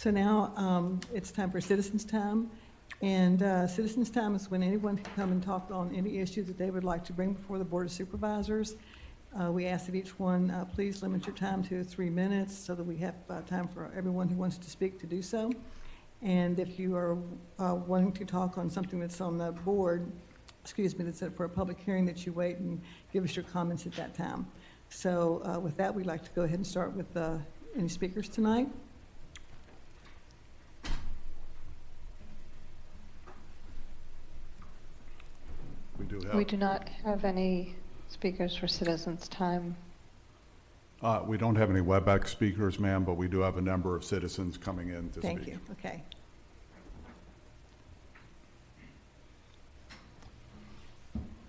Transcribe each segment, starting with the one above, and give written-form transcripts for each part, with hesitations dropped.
So now it's time for citizens' time. And citizens' time is when anyone can come and talk on any issues that they would like to bring before the Board of Supervisors. We ask that each one please limit your time to 3 minutes so that we have time for everyone who wants to speak to do so. And if you are wanting to talk on something that's on the board, that's set for a public hearing, that you wait and give us your comments at that time. So with that, we'd like to go ahead and start with any speakers tonight. We do not have any speakers for citizens' time. We don't have any WebEx speakers, ma'am, but we do have a number of citizens coming in to speak. Thank you. Okay.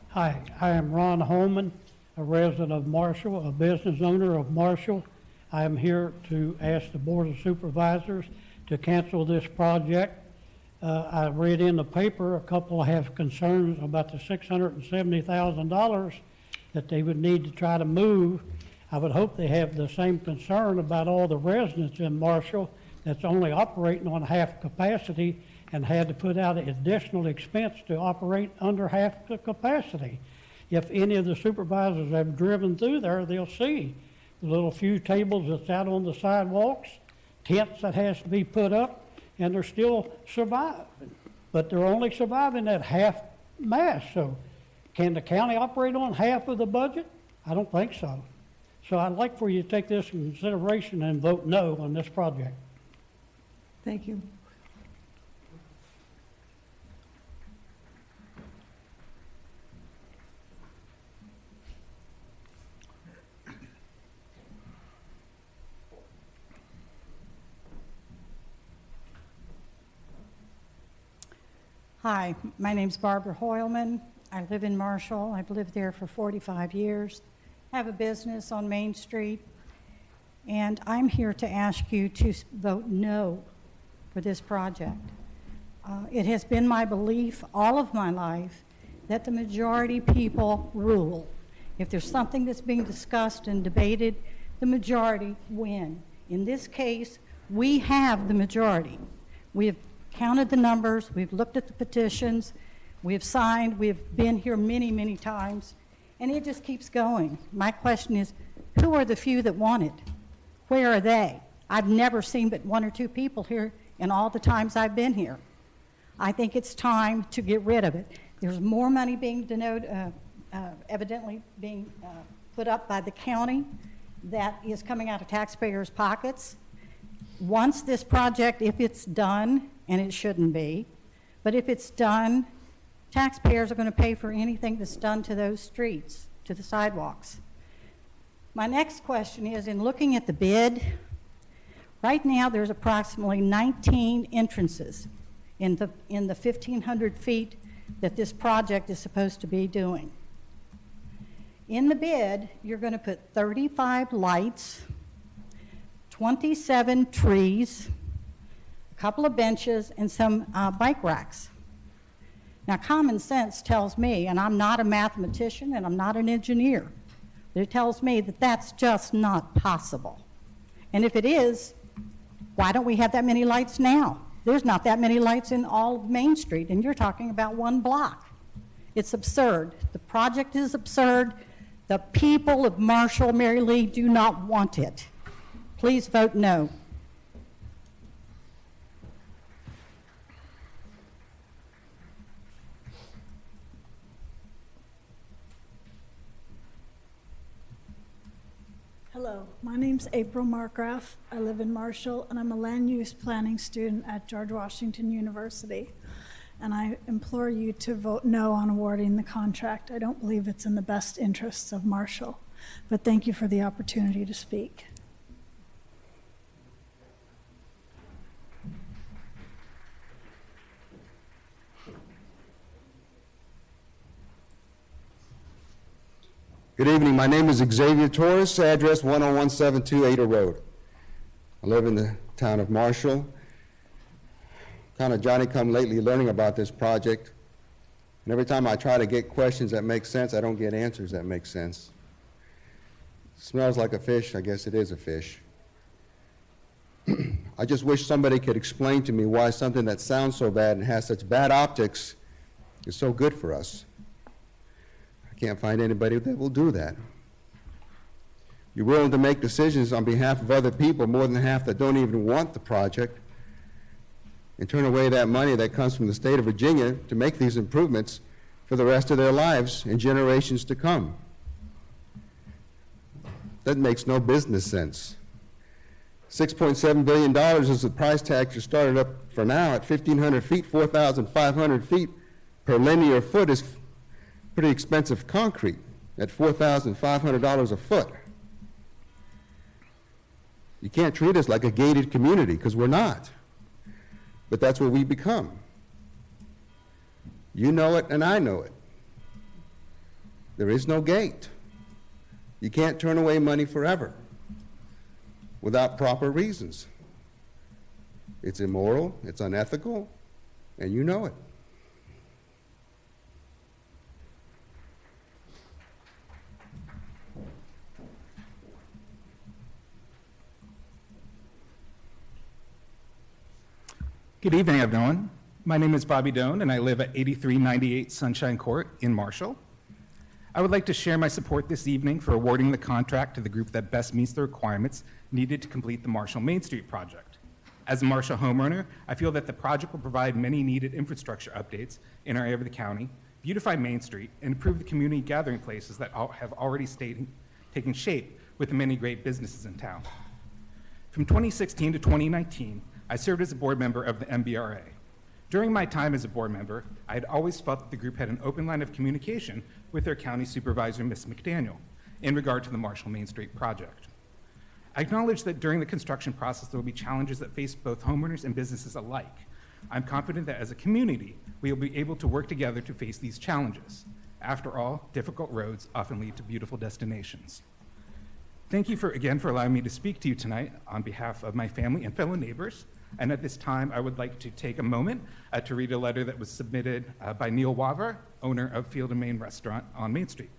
Hi, I am Ron Holman, a resident of Marshall, a business owner of Marshall. I am here to ask the Board of Supervisors to cancel this project. I read in the paper a couple have concerns about the $670,000 that they would need to try to move. I would hope they have the same concern about all the residents in Marshall that's only operating on half capacity and had to put out an additional expense to operate under half the capacity. If any of the supervisors have driven through there, they'll see the little few tables that's out on the sidewalks, tents that has to be put up, and they're still surviving. But they're only surviving at half mass. So can the county operate on half of the budget? I don't think so. So I'd like for you to take this in consideration and vote no on this project. Thank you. Hi, my name's Barbara Hoylman. I live in Marshall. I've lived there for 45 years. I have a business on Main Street, and I'm here to ask you to vote no for this project. It has been my belief all of my life that the majority people rule. If there's something that's being discussed and debated, the majority win. In this case, we have the majority. We have counted the numbers, we've looked at the petitions, we've signed, we've been here many, many times, and it just keeps going. My question is, who are the few that want it? Where are they? I've never seen but 1 or 2 people here in all the times I've been here. I think it's time to get rid of it. There's more money being evidently being put up by the county that is coming out of taxpayers' pockets. Once this project, if it's done, and it shouldn't be, but if it's done, taxpayers are going to pay for anything that's done to those streets, to the sidewalks. My next question is, in looking at the bid, right now there's approximately 19 entrances in the 1,500 feet that this project is supposed to be doing. In the bid, you're going to put 35 lights, 27 trees, a couple of benches, and some bike racks. Now, common sense tells me, and I'm not a mathematician and I'm not an engineer, but it tells me that that's just not possible. And if it is, why don't we have that many lights now? There's not that many lights in all of Main Street, and you're talking about 1 block. It's absurd. The project is absurd. The people of Marshall, Mary Lee, do not want it. Please vote no. Hello, my name's April Markgraf. I live in Marshall, and I'm a land use planning student at George Washington University. And I implore you to vote no on awarding the contract. I don't believe it's in the best interests of Marshall. But thank you for the opportunity to speak. Good evening. My name is Xavier Torres, address 10172 Ada Road. I live in the town of Marshall. Kind of Johnny-come-lately learning about this project. And every time I try to get questions that make sense, I don't get answers that make sense. Smells like a fish. I guess it is a fish. I just wish somebody could explain to me why something that sounds so bad and has such bad optics is so good for us. I can't find anybody that will do that. You're willing to make decisions on behalf of other people, more than half that don't even want the project, and turn away that money that comes from the state of Virginia to make these improvements for the rest of their lives and generations to come. That makes no business sense. $6.7 billion is the price tag to start it up for now at 1,500 feet, 4,500 feet per linear foot is pretty expensive concrete at $4,500 a foot. You can't treat us like a gated community, because we're not. But that's what we become. You know it and I know it. There is no gate. You can't turn away money forever without proper reasons. It's immoral, it's unethical, and you know it. Good evening, everyone. My name is Bobby Doan, and I live at 8398 Sunshine Court in Marshall. I would like to share my support this evening for awarding the contract to the group that best meets the requirements needed to complete the Marshall Main Street project. As a Marshall homeowner, I feel that the project will provide many needed infrastructure updates in our area of the county, beautify Main Street, and improve the community gathering places that have already taken shape with the many great businesses in town. From 2016 to 2019, I served as a board member of the MBRA. During my time as a board member, I had always felt that the group had an open line of communication with their county supervisor, Ms. McDaniel, in regard to the Marshall Main Street project. I acknowledge that during the construction process, there will be challenges that face both homeowners and businesses alike. I'm confident that as a community, we will be able to work together to face these challenges. After all, difficult roads often lead to beautiful destinations. Thank you again for allowing me to speak to you tonight on behalf of my family and fellow neighbors. And at this time, I would like to take a moment to read a letter that was submitted by Neil Waver, owner of Field & Main Restaurant on Main Street.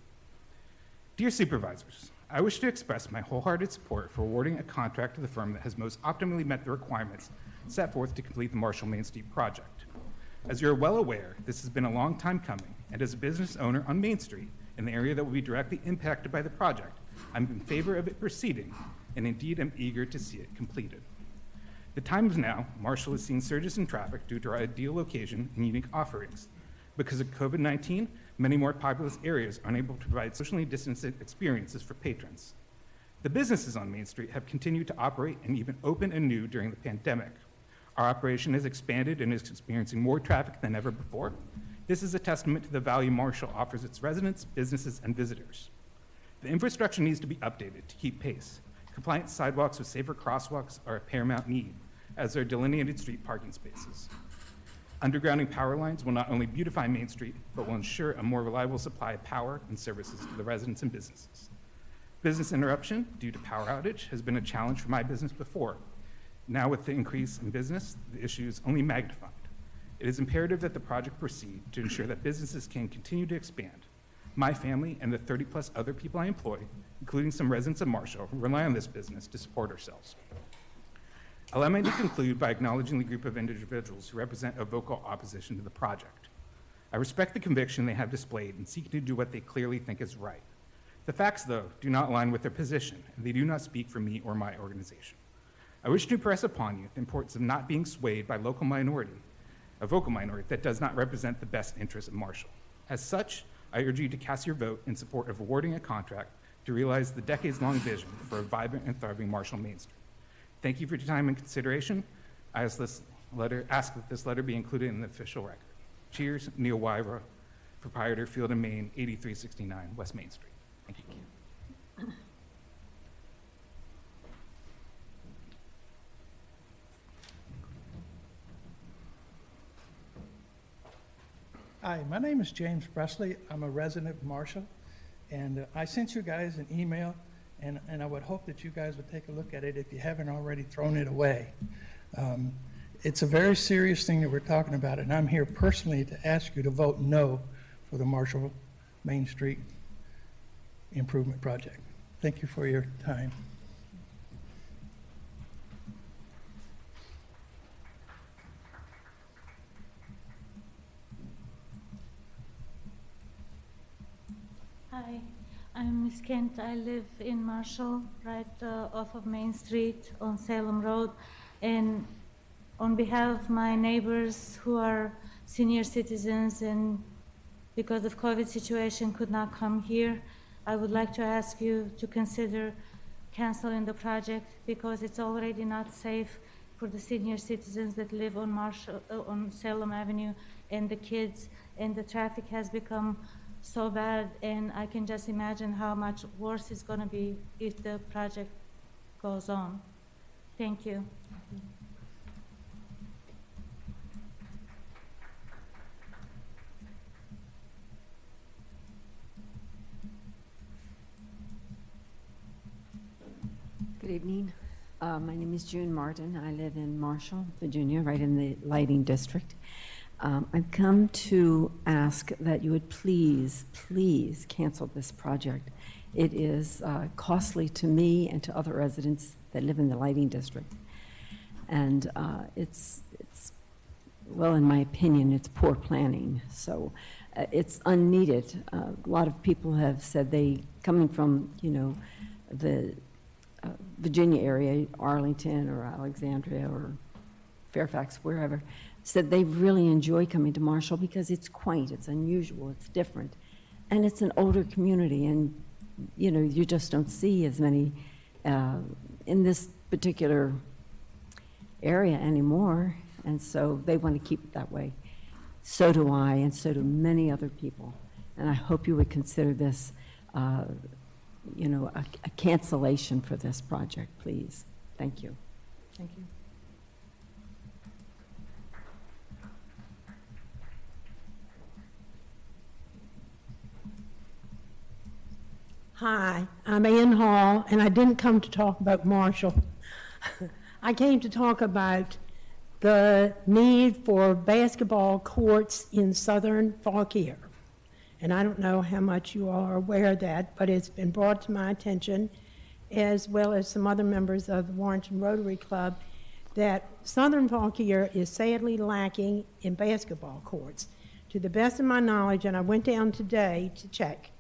Dear Supervisors, I wish to express my wholehearted support for awarding a contract to the firm that has most optimally met the requirements set forth to complete the Marshall Main Street project. As you're well aware, this has been a long time coming, and as a business owner on Main Street, in the area that will be directly impacted by the project, I'm in favor of it proceeding, and indeed am eager to see it completed. The time is now. Marshall is seeing surges in traffic due to our ideal location and unique offerings. Because of COVID-19, many more populous areas are unable to provide socially distanced experiences for patrons. The businesses on Main Street have continued to operate and even open anew during the pandemic. Our operation has expanded and is experiencing more traffic than ever before. This is a testament to the value Marshall offers its residents, businesses, and visitors. The infrastructure needs to be updated to keep pace. Compliant sidewalks with safer crosswalks are a paramount need, as are delineated street parking spaces. Undergrounding power lines will not only beautify Main Street, but will ensure a more reliable supply of power and services to the residents and businesses. Business interruption due to power outage has been a challenge for my business before. Now with the increase in business, the issue is only magnified. It is imperative that the project proceed to ensure that businesses can continue to expand. My family and the 30+ other people I employ, including some residents of Marshall, rely on this business to support ourselves. Allow me to conclude by acknowledging the group of individuals who represent a vocal opposition to the project. I respect the conviction they have displayed and seek to do what they clearly think is right. The facts, though, do not align with their position, and they do not speak for me or my organization. I wish to impress upon you the importance of not being swayed by a vocal minority that does not represent the best interests of Marshall. As such, I urge you to cast your vote in support of awarding a contract to realize the decades-long vision for a vibrant and thriving Marshall Main Street. Thank you for your time and consideration. I ask that this letter be included in the official record. Cheers, Neil Wyra, proprietor, Field & Main, 8369 West Main Street. Thank you. Hi, my name is James Presley. I'm a resident of Marshall, and I sent you guys an email, and I would hope that you guys would take a look at it if you haven't already thrown it away. It's a very serious thing that we're talking about, and I'm here personally to ask you to vote no for the Marshall Main Street Improvement Project. Thank you for your time. Hi, I'm Miss Kent. I live in Marshall, right off of Main Street on Salem Road. And on behalf of my neighbors who are senior citizens and because of COVID situation could not come here, I would like to ask you to consider canceling the project because it's already not safe for the senior citizens that live on on Salem Avenue and the kids, and the traffic has become so bad, and I can just imagine how much worse it's going to be if the project goes on. Thank you. Good evening. My name is June Martin. I live in Marshall, Virginia, right in the lighting district. I've come to ask that you would please cancel this project. It is costly to me and to other residents that live in the lighting district. And it's well, in my opinion, it's poor planning. So it's unneeded. A lot of people have said coming from, the Virginia area, Arlington or Alexandria or Fairfax, wherever, said they really enjoy coming to Marshall because it's quaint, it's unusual, it's different. And it's an older community, and you just don't see as many in this particular area anymore, and so they want to keep it that way. So do I, and so do many other people. And I hope you would consider this a cancellation for this project, please. Thank you. Thank you. Hi, I'm Ann Hall, and I didn't come to talk about Marshall. I came to talk about the need for basketball courts in southern Fauquier. And I don't know how much you all are aware of that, but it's been brought to my attention, as well as some other members of the Warrenton Rotary Club, that southern Fauquier is sadly lacking in basketball courts. To the best of my knowledge, and I went down today to check,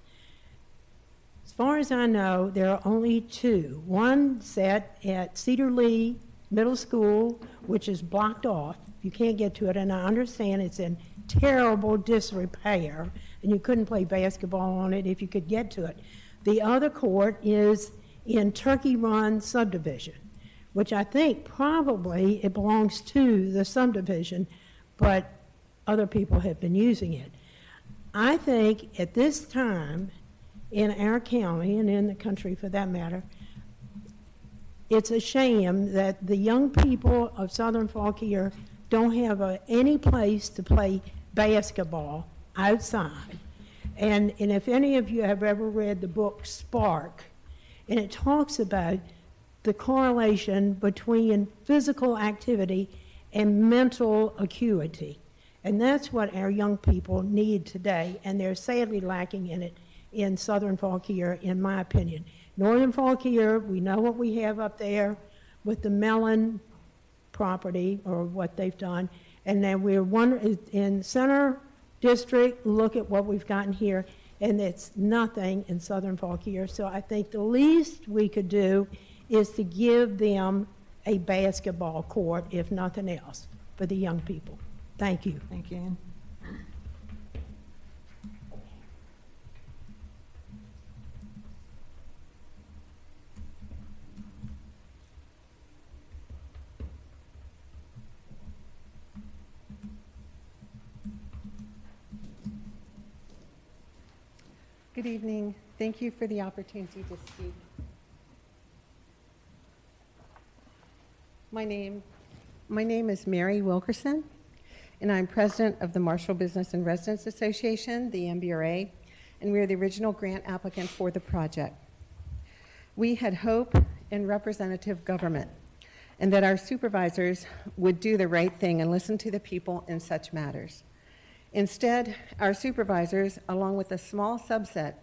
as far as I know, there are only two. One set at Cedar Lee Middle School, which is blocked off. You can't get to it, and I understand it's in terrible disrepair, and you couldn't play basketball on it if you could get to it. The other court is in Turkey Run subdivision, which I think probably it belongs to the subdivision, but other people have been using it. I think at this time in our county, and in the country for that matter, it's a shame that the young people of southern Fauquier don't have any place to play basketball outside. And if any of you have ever read the book Spark, and it talks about the correlation between physical activity and mental acuity. And that's what our young people need today, and they're sadly lacking in it in southern Fauquier, in my opinion. Northern Fauquier, we know what we have up there with the Mellon property, or what they've done, and then we're in Center District, look at what we've gotten here, and it's nothing in southern Fauquier. So I think the least we could do is to give them a basketball court, if nothing else, for the young people. Thank you. Thank you, Ann. Good evening. Thank you for the opportunity to speak. My name is Mary Wilkerson, and I'm president of the Marshall Business and Residents Association, the MBRA, and we are the original grant applicant for the project. We had hope in representative government and that our supervisors would do the right thing and listen to the people in such matters. Instead, our supervisors, along with a small subset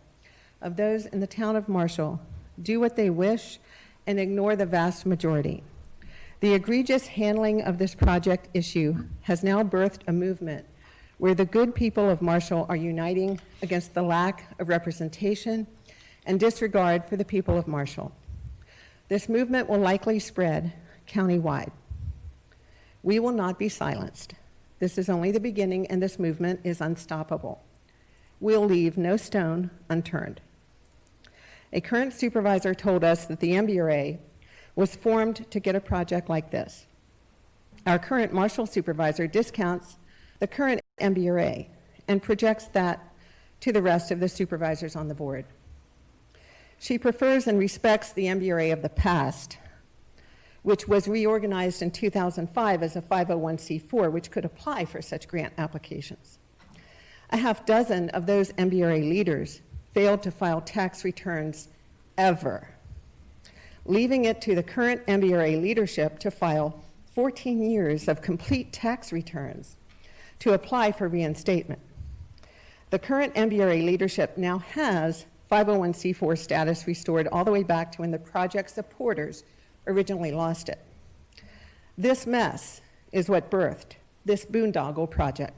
of those in the town of Marshall, do what they wish and ignore the vast majority. The egregious handling of this project issue has now birthed a movement where the good people of Marshall are uniting against the lack of representation and disregard for the people of Marshall. This movement will likely spread countywide. We will not be silenced. This is only the beginning, and this movement is unstoppable. We'll leave no stone unturned. A current supervisor told us that the MBRA was formed to get a project like this. Our current Marshall supervisor discounts the current MBRA and projects that to the rest of the supervisors on the board. She prefers and respects the MBRA of the past, which was reorganized in 2005 as a 501c4, which could apply for such grant applications. A half dozen of those MBRA leaders failed to file tax returns ever, leaving it to the current MBRA leadership to file 14 years of complete tax returns to apply for reinstatement. The current MBRA leadership now has 501c4 status restored all the way back to when the project supporters originally lost it. This mess is what birthed this boondoggle project.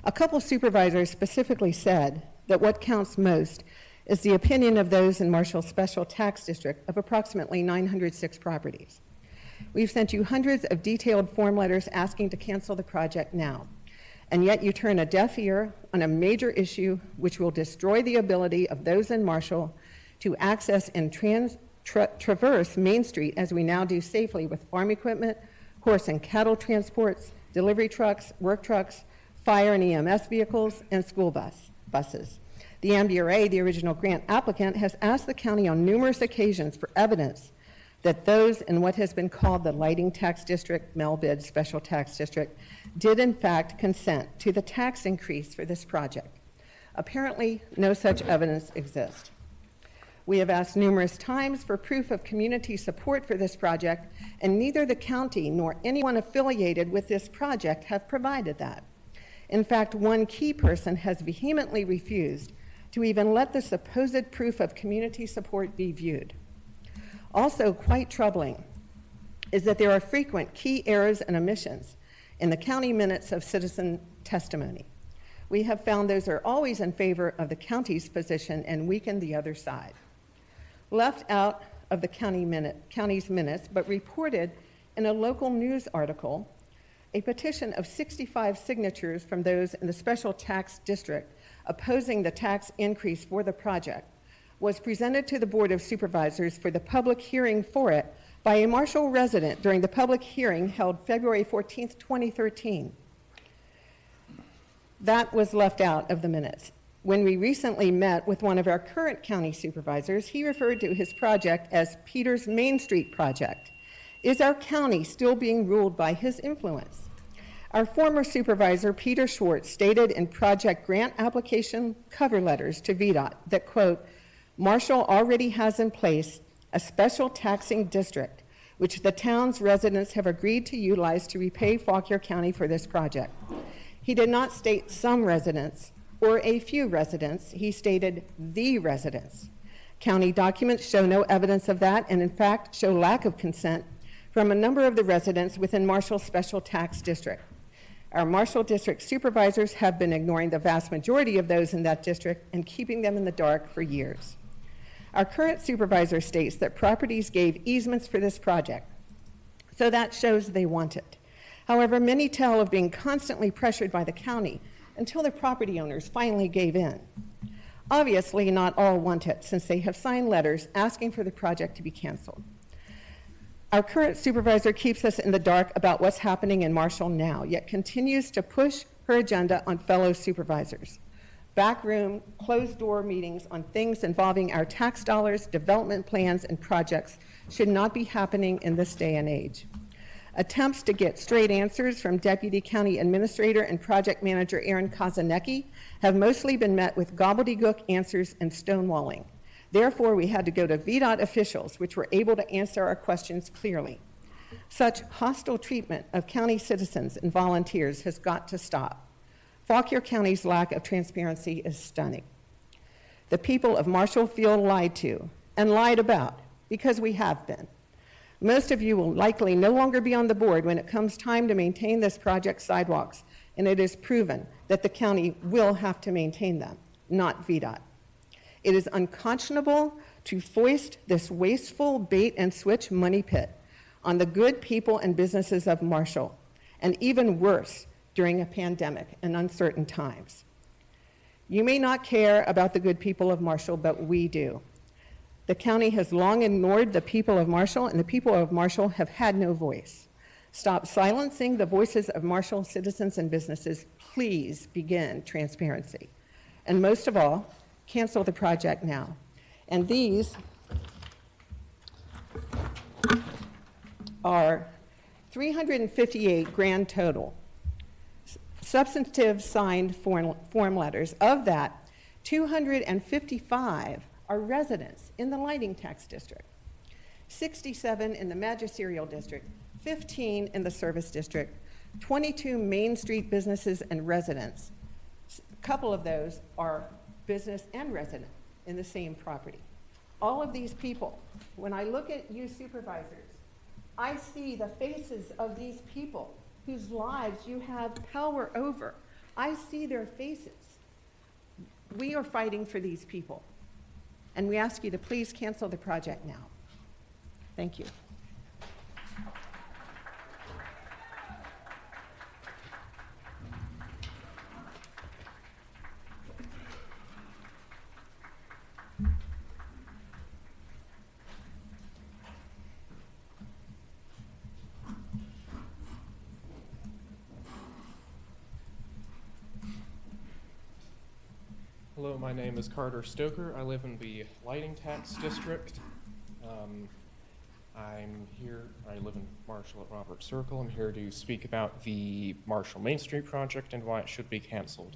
A couple supervisors specifically said that what counts most is the opinion of those in Marshall's special tax district of approximately 906 properties. We've sent you hundreds of detailed form letters asking to cancel the project now, and yet you turn a deaf ear on a major issue which will destroy the ability of those in Marshall to access and traverse Main Street as we now do safely with farm equipment, horse and cattle transports, delivery trucks, work trucks, fire and EMS vehicles, and school buses. The MBRA, the original grant applicant, has asked the county on numerous occasions for evidence that those in what has been called the Lighting Tax District, Melbid Special Tax District, did in fact consent to the tax increase for this project. Apparently, no such evidence exists. We have asked numerous times for proof of community support for this project, and neither the county nor anyone affiliated with this project have provided that. In fact, one key person has vehemently refused to even let the supposed proof of community support be viewed. Also quite troubling is that there are frequent key errors and omissions in the county minutes of citizen testimony. We have found those are always in favor of the county's position and weaken the other side. Left out of the county's minutes, but reported in a local news article, a petition of 65 signatures from those in the special tax district opposing the tax increase for the project was presented to the Board of Supervisors for the public hearing for it by a Marshall resident during the public hearing held February 14th, 2013. That was left out of the minutes. When we recently met with one of our current county supervisors, he referred to his project as Peter's Main Street project. Is our county still being ruled by his influence? Our former supervisor, Peter Schwartz, stated in project grant application cover letters to VDOT that, quote, Marshall already has in place a special taxing district, which the town's residents have agreed to utilize to repay Fauquier County for this project. He did not state some residents or a few residents. He stated the residents. County documents show no evidence of that and in fact show lack of consent from a number of the residents within Marshall's special tax district. Our Marshall district supervisors have been ignoring the vast majority of those in that district and keeping them in the dark for years. Our current supervisor states that properties gave easements for this project, so that shows they want it. However, many tell of being constantly pressured by the county until the property owners finally gave in. Obviously, not all want it, since they have signed letters asking for the project to be canceled. Our current supervisor keeps us in the dark about what's happening in Marshall now, yet continues to push her agenda on fellow supervisors. Backroom, closed-door meetings on things involving our tax dollars, development plans, and projects should not be happening in this day and age. Attempts to get straight answers from Deputy County Administrator and Project Manager Aaron Kazanecki have mostly been met with gobbledygook answers and stonewalling. Therefore, we had to go to VDOT officials, which were able to answer our questions clearly. Such hostile treatment of county citizens and volunteers has got to stop. Fauquier County's lack of transparency is stunning. The people of Marshall feel lied to and lied about because we have been. Most of you will likely no longer be on the board when it comes time to maintain this project's sidewalks, and it is proven that the county will have to maintain them, not VDOT. It is unconscionable to foist this wasteful bait and switch money pit on the good people and businesses of Marshall, and even worse during a pandemic and uncertain times. You may not care about the good people of Marshall, but we do. The county has long ignored the people of Marshall, and the people of Marshall have had no voice. Stop silencing the voices of Marshall citizens and businesses. Please begin transparency. And most of all, cancel the project now. And these are 358 grand total substantive signed form letters. Of that, 255 are residents in the lighting tax district, 67 in the magisterial district, 15 in the service district, 22 Main Street businesses and residents. A couple of those are business and resident in the same property. All of these people, when I look at you supervisors, I see the faces of these people whose lives you have power over. I see their faces. We are fighting for these people, and we ask you to please cancel the project now. Thank you. Hello, my name is Carter Stoker. I live in the lighting tax district. I live in Marshall at Robert Circle. I'm here to speak about the Marshall Main Street project and why it should be canceled.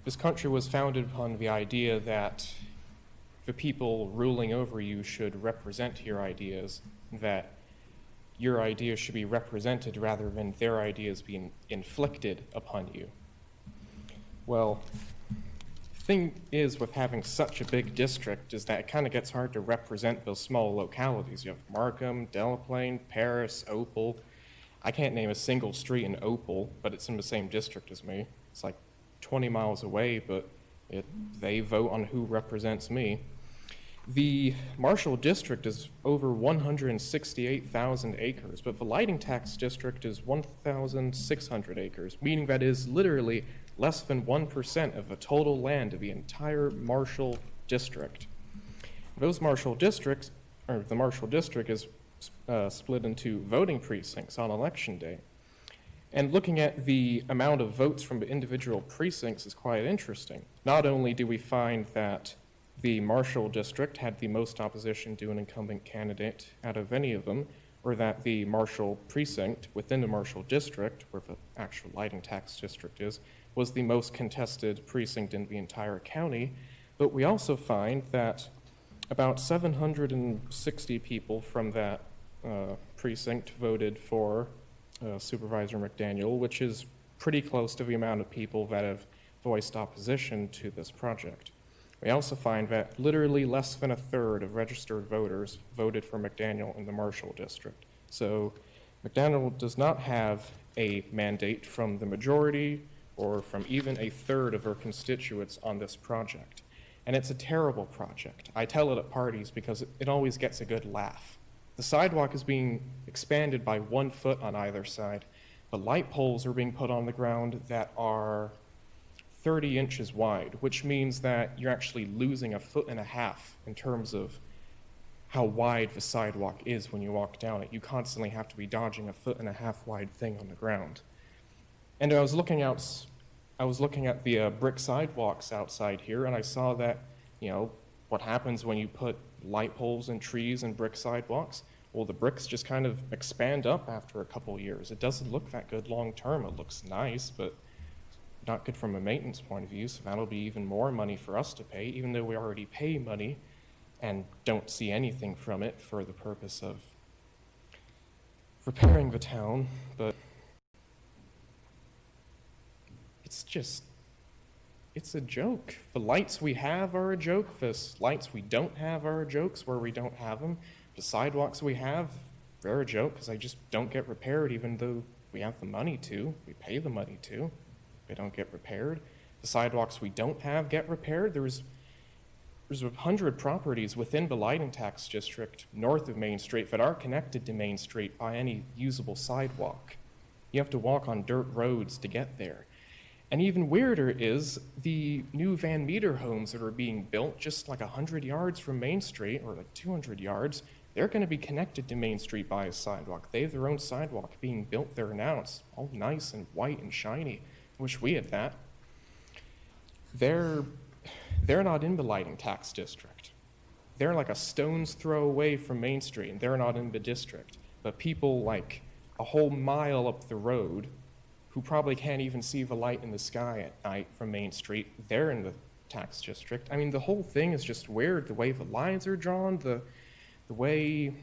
This country was founded upon the idea that the people ruling over you should represent your ideas, that your ideas should be represented rather than their ideas being inflicted upon you. Well, the thing is with having such a big district is that it kind of gets hard to represent those small localities. You have Markham, Delaplane, Paris, Opal. I can't name a single street in Opal, but it's in the same district as me. It's like 20 miles away, but they vote on who represents me. The Marshall district is over 168,000 acres, but the lighting tax district is 1,600 acres, meaning that is literally less than 1% of the total land of the entire Marshall district. Those Marshall districts, or the Marshall district is split into voting precincts on election day. And looking at the amount of votes from the individual precincts is quite interesting. Not only do we find that the Marshall district had the most opposition to an incumbent candidate out of any of them, or that the Marshall precinct within the Marshall district, where the actual lighting tax district is, was the most contested precinct in the entire county, but we also find that about 760 people from that precinct voted for Supervisor McDaniel, which is pretty close to the amount of people that have voiced opposition to this project. We also find that literally less than a third of registered voters voted for McDaniel in the Marshall district. So McDaniel does not have a mandate from the majority or from even a third of her constituents on this project. And it's a terrible project. I tell it at parties because it always gets a good laugh. The sidewalk is being expanded by 1 foot on either side. The light poles are being put on the ground that are 30 inches wide, which means that you're actually losing 1.5 feet in terms of how wide the sidewalk is when you walk down it. You constantly have to be dodging 1.5 feet wide thing on the ground. And I was looking at the brick sidewalks outside here, and I saw that, what happens when you put light poles and trees and brick sidewalks? Well, the bricks just kind of expand up after a couple years. It doesn't look that good long term. It looks nice, but not good from a maintenance point of view, so that'll be even more money for us to pay, even though we already pay money and don't see anything from it for the purpose of repairing the town. But it's just it's a joke. The lights we have are a joke. The lights we don't have are a joke where we don't have them. The sidewalks we have, they're a joke because they just don't get repaired even though we have the money to. We pay the money to. They don't get repaired. The sidewalks we don't have get repaired. There's 100 properties within the lighting tax district north of Main Street that aren't connected to Main Street by any usable sidewalk. You have to walk on dirt roads to get there. And even weirder is the new Van Meter homes that are being built just like 100 yards from Main Street, or like 200 yards. They're going to be connected to Main Street by a sidewalk. They have their own sidewalk being built there now. It's all nice and white and shiny. I wish we had that. They're not in the lighting tax district. They're like a stone's throw away from Main Street, and they're not in the district. But people like a whole mile up the road who probably can't even see the light in the sky at night from Main Street, they're in the tax district. I mean, the whole thing is just weird. The way the lines are drawn, the way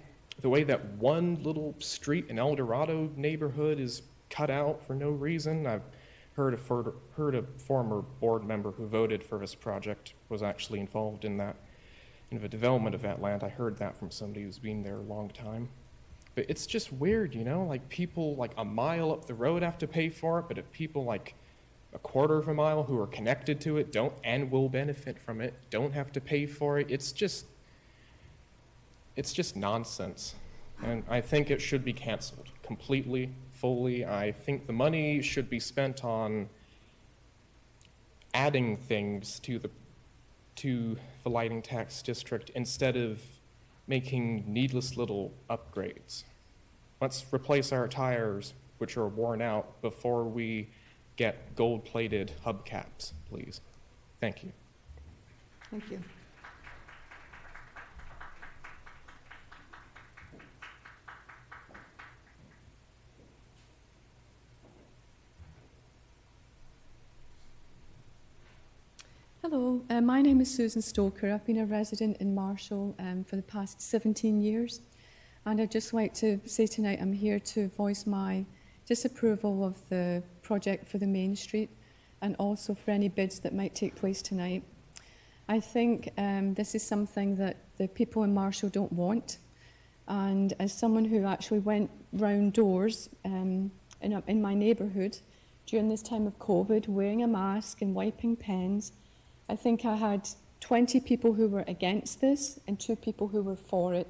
that one little street in El Dorado neighborhood is cut out for no reason. I've heard a former board member who voted for this project was actually involved in the development of that land. I heard that from somebody who's been there a long time. But it's just weird, you know, like people like a mile up the road have to pay for it, but if people like a quarter of a mile who are connected to it don't and will benefit from it, don't have to pay for it, it's just nonsense. And I think it should be canceled completely, fully. I think the money should be spent on adding things to the lighting tax district instead of making needless little upgrades. Let's replace our tires, which are worn out, before we get gold-plated hubcaps, please. Thank you. Thank you. Hello, my name is Susan Stoker. I've been a resident in Marshall for the past 17 years, and I'd just like to say tonight I'm here to voice my disapproval of the project for the Main Street and also for any bids that might take place tonight. I think this is something that the people in Marshall don't want, and as someone who actually went round doors in my neighbourhood during this time of COVID, wearing a mask and wiping pens, I think I had 20 people who were against this and 2 people who were for it.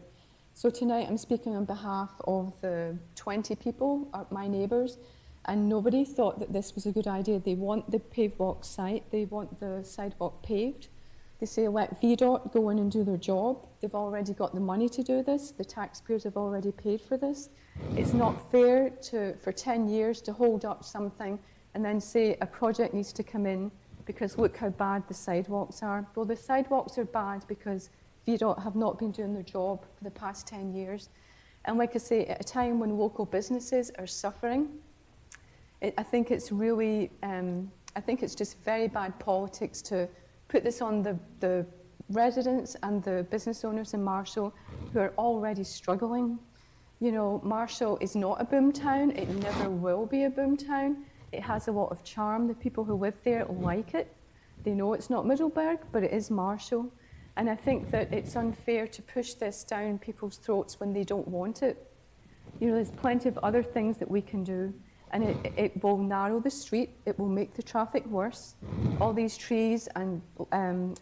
So tonight I'm speaking on behalf of the 20 people, my neighbours, and nobody thought that this was a good idea. They want the paved walk site, they want the sidewalk paved. They say let VDOT go in and do their job. They've already got the money to do this. The taxpayers have already paid for this. It's not fair for 10 years to hold up something and then say a project needs to come in because look how bad the sidewalks are. Well, the sidewalks are bad because VDOT have not been doing their job for the past 10 years. And like I say, at a time when local businesses are suffering, I think it's really, I think it's just very bad politics to put this on the residents and the business owners in Marshall who are already struggling. You know, Marshall is not a boom town. It never will be a boom town. It has a lot of charm. The people who live there like it. They know it's not Middleburg, but it is Marshall. And I think that it's unfair to push this down people's throats when they don't want it. You know, there's plenty of other things that we can do. And it will narrow the street. It will make the traffic worse. All these trees and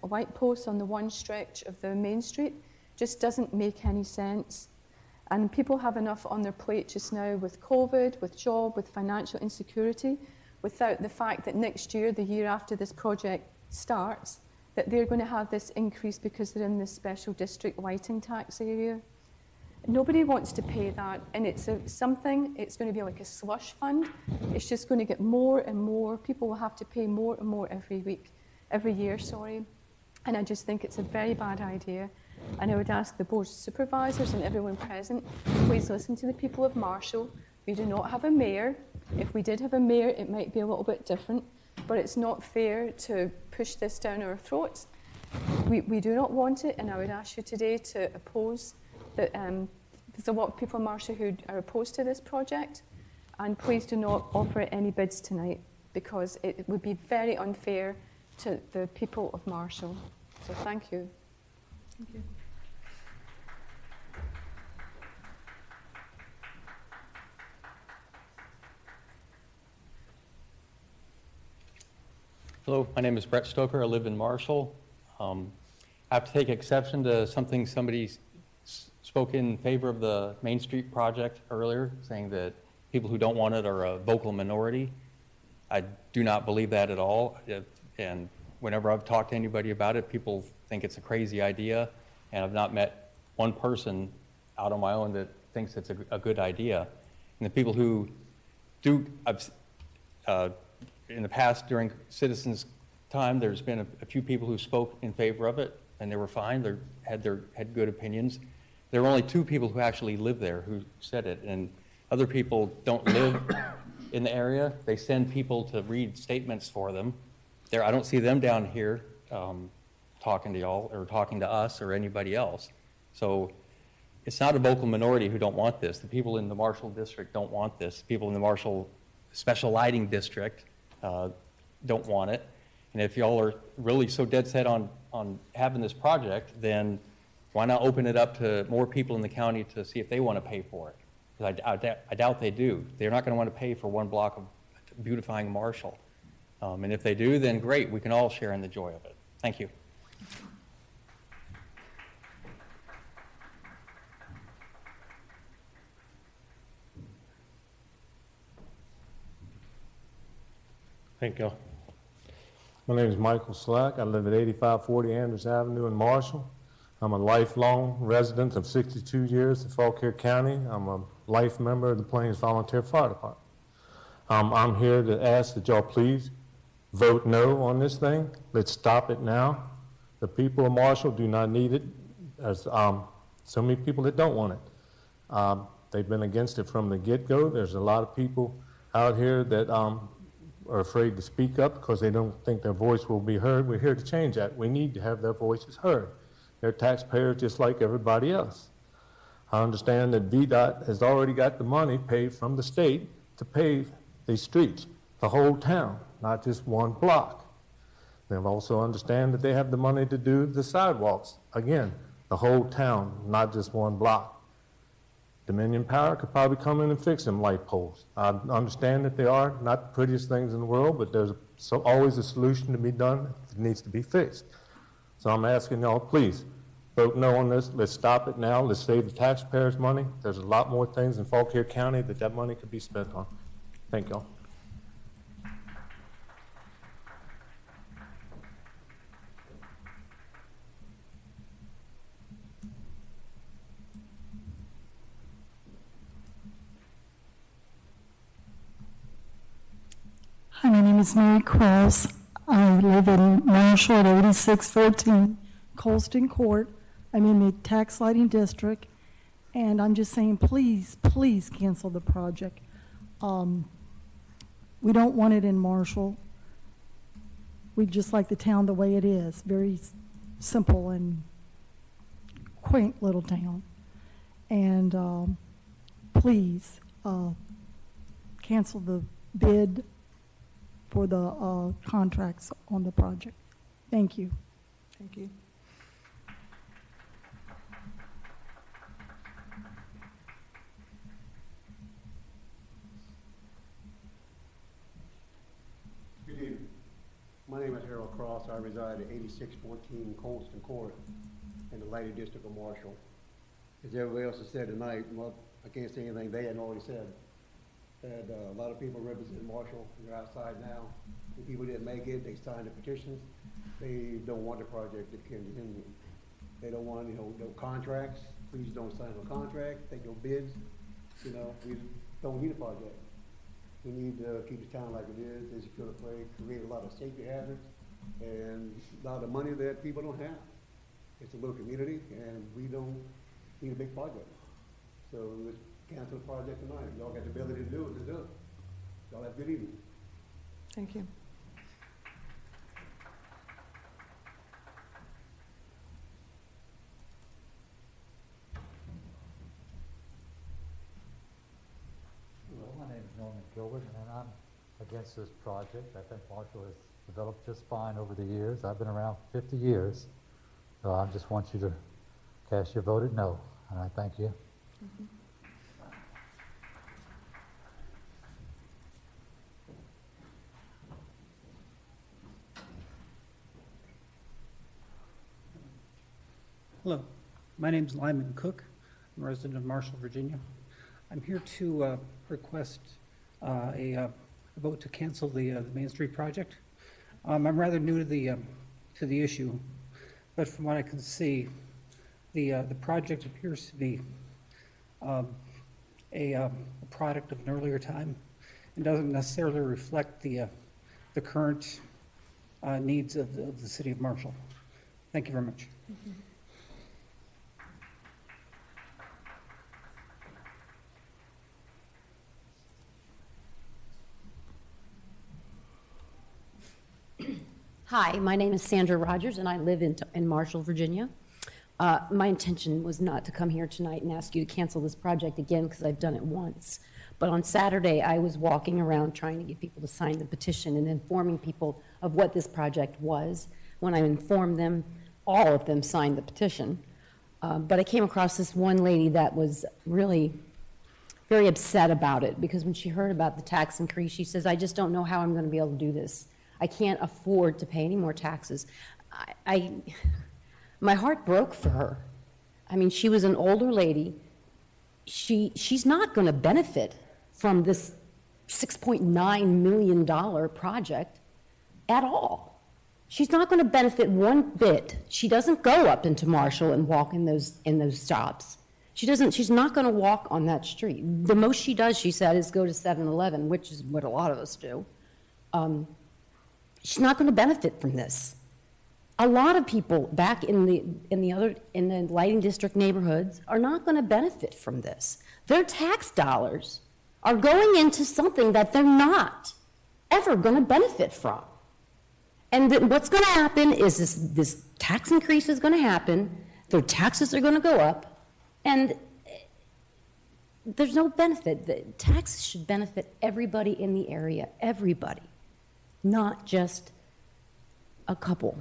light posts on the one stretch of the main street just doesn't make any sense. And people have enough on their plate just now with COVID, with job, with financial insecurity, without the fact that next year, the year after this project starts, that they're going to have this increase because they're in this special district lighting tax area. Nobody wants to pay that, and it's it's going to be like a slush fund. It's just going to get more and more. People will have to pay more and more every year, sorry. And I just think it's a very bad idea. And I would ask the board supervisors and everyone present, please listen to the people of Marshall. We do not have a mayor. If we did have a mayor, it might be a little bit different, but it's not fair to push this down our throats. We do not want it, and I would ask you today to oppose that. There's a lot of people in Marshall who are opposed to this project, and please do not offer any bids tonight because it would be very unfair to the people of Marshall. So thank you. Thank you. Hello, my name is Brett Stoker. I live in Marshall. I have to take exception to something somebody spoke in favor of the Main Street project earlier, saying that people who don't want it are a vocal minority. I do not believe that at all. And whenever I've talked to anybody about it, people think it's a crazy idea. And I've not met one person out on my own that thinks it's a good idea. And the people who do, in the past, during citizens' time, there's been a few people who spoke in favor of it, and they were fine. They had good opinions. There were only 2 people who actually live there who said it, and other people don't live in the area. They send people to read statements for them. I don't see them down here talking to y'all or talking to us or anybody else. So it's not a vocal minority who don't want this. The people in the Marshall district don't want this. People in the Marshall special lighting district don't want it. And if y'all are really so dead set on having this project, then why not open it up to more people in the county to see if they want to pay for it? Because I doubt they do. They're not going to want to pay for 1 block of beautifying Marshall. And if they do, then great. We can all share in the joy of it. Thank you. Thank you. My name is Michael Slack. I live at 8540 Andrews Avenue in Marshall. I'm a lifelong resident of 62 years in Fauquier County. I'm a life member of the Plains Volunteer Fire Department. I'm here to ask that y'all please vote no on this thing. Let's stop it now. The people of Marshall do not need it. There's so many people that don't want it. They've been against it from the get-go. There's a lot of people out here that are afraid to speak up because they don't think their voice will be heard. We're here to change that. We need to have their voices heard. They're taxpayers just like everybody else. I understand that VDOT has already got the money paid from the state to pave these streets, the whole town, not just 1 block. They also understand that they have the money to do the sidewalks. Again, the whole town, not just 1 block. Dominion Power could probably come in and fix them light poles. I understand that they are not the prettiest things in the world, but there's always a solution to be done if it needs to be fixed. So I'm asking y'all, please, vote no on this. Let's stop it now. Let's save the taxpayers' money. There's a lot more things in Fauquier County that money could be spent on. Thank y'all. Hi, my name is Mary Krause. I live in Marshall at 8614 Colston Court. I'm in the tax lighting district, and I'm just saying, please, please cancel the project. We don't want it in Marshall. We just like the town the way it is, very simple and quaint little town. And please cancel the bid for the contracts on the project. Thank you. Thank you. Good evening. My name is Harold Cross. I reside at 8614 Colston Court in the lighting district of Marshall. As everybody else has said tonight, well, I can't say anything they hadn't already said. And a lot of people represent Marshall. They're outside now. The people didn't make it. They signed the petitions. They don't want the project to continue. They don't want, no contracts. Please don't sign no contracts. Take no bids. We don't need a project. We need to keep the town like it is. It's going to create a lot of safety hazards and a lot of money that people don't have. It's a little community, and we don't need a big project. So let's cancel the project tonight. Y'all got the ability to do it, let's do it. Y'all have a good evening. Thank you. Hello, my name is Norman Gilbert, and I'm against this project. I think Marshall has developed just fine over the years. I've been around for 50 years, so I just want you to cast your vote at no, and I thank you. Hello, my name is Lyman Cook. I'm a resident of Marshall, Virginia. I'm here to request a vote to cancel the Main Street project. I'm rather new to the issue, but from what I can see, the project appears to be a product of an earlier time and doesn't necessarily reflect the current needs of the city of Marshall. Thank you very much. Hi, my name is Sandra Rogers, and I live in Marshall, Virginia. My intention was not to come here tonight and ask you to cancel this project again because I've done it once. But on Saturday, I was walking around trying to get people to sign the petition and informing people of what this project was. When I informed them, all of them signed the petition. But I came across this one lady that was really very upset about it because when she heard about the tax increase, she says, I just don't know how I'm going to be able to do this. I can't afford to pay any more taxes. My heart broke for her. I mean, she was an older lady. She's not going to benefit from this $6.9 million project at all. She's not going to benefit one bit. She doesn't go up into Marshall and walk in those stops. She's not going to walk on that street. The most she does, she said, is go to 7-Eleven, which is what a lot of us do. She's not going to benefit from this. A lot of people back in the lighting district neighborhoods are not going to benefit from this. Their tax dollars are going into something that they're not ever going to benefit from. And what's going to happen is this tax increase is going to happen, their taxes are going to go up, and there's no benefit. The taxes should benefit everybody in the area, everybody. Not just a couple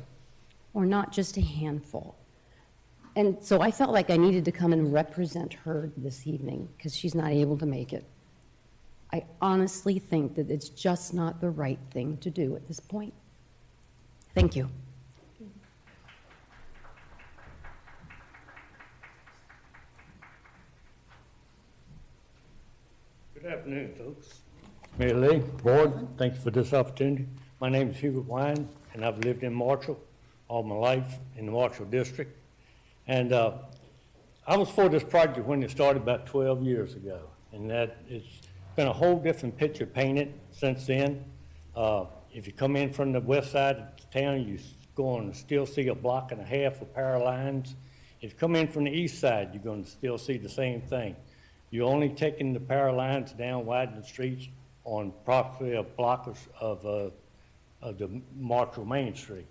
or not just a handful. And so I felt like I needed to come and represent her this evening because she's not able to make it. I honestly think that it's just not the right thing to do at this point. Thank you. Good afternoon, folks. Mayor Lee, board, thank you for this opportunity. My name is Hubert Wine, and I've lived in Marshall all my life in the Marshall district. And I was for this project when it started about 12 years ago, and that it's been a whole different picture painted since then. If you come in from the west side of town, you're going to still see a block and a half of power lines. If you come in from the east side, you're going to still see the same thing. You're only taking the power lines down, widening the streets on approximately a block of the Marshall Main Street.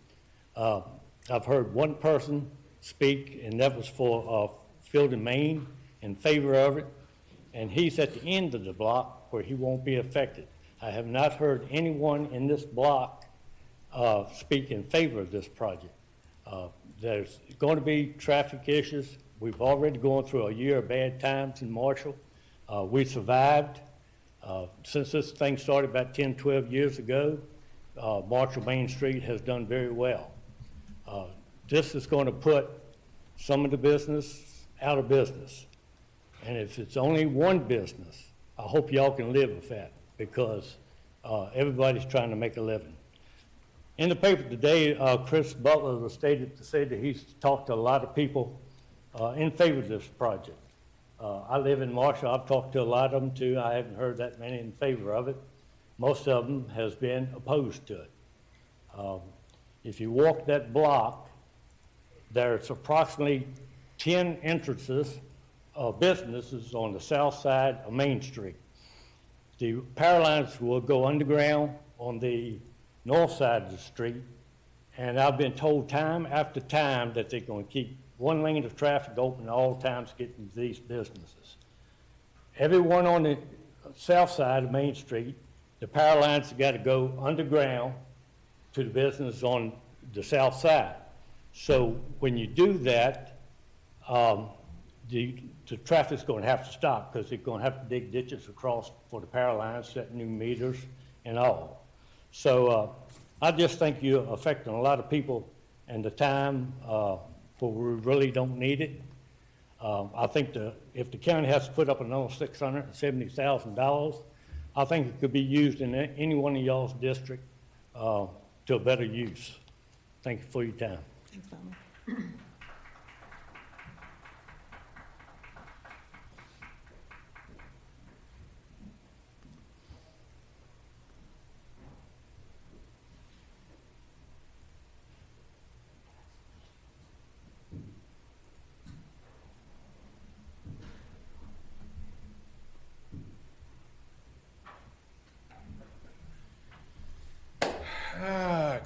I've heard one person speak, and that was for Field and Main in favor of it, and he's at the end of the block where he won't be affected. I have not heard anyone in this block speak in favor of this project. There's going to be traffic issues. We've already gone through a year of bad times in Marshall. We survived. Since this thing started about 10, 12 years ago, Marshall Main Street has done very well. This is going to put some of the business out of business. And if it's only one business, I hope y'all can live with that because everybody's trying to make a living. In the paper today, Chris Butler was stated to say that he's talked to a lot of people in favor of this project. I live in Marshall. I've talked to a lot of them too. I haven't heard that many in favor of it. Most of them has been opposed to it. If you walk that block, there's approximately 10 entrances of businesses on the south side of Main Street. The power lines will go underground on the north side of the street, and I've been told time after time that they're going to keep one lane of traffic open at all times getting to these businesses. Everyone on the south side of Main Street, the power lines have got to go underground to the business on the south side. So when you do that, the traffic's going to have to stop because they're going to have to dig ditches across for the power lines, set new meters and all. So I just think you're affecting a lot of people and the time where we really don't need it. I think if the county has to put up another $670,000, I think it could be used in any one of y'all's district to a better use. Thank you for your time. Thanks, Tommy.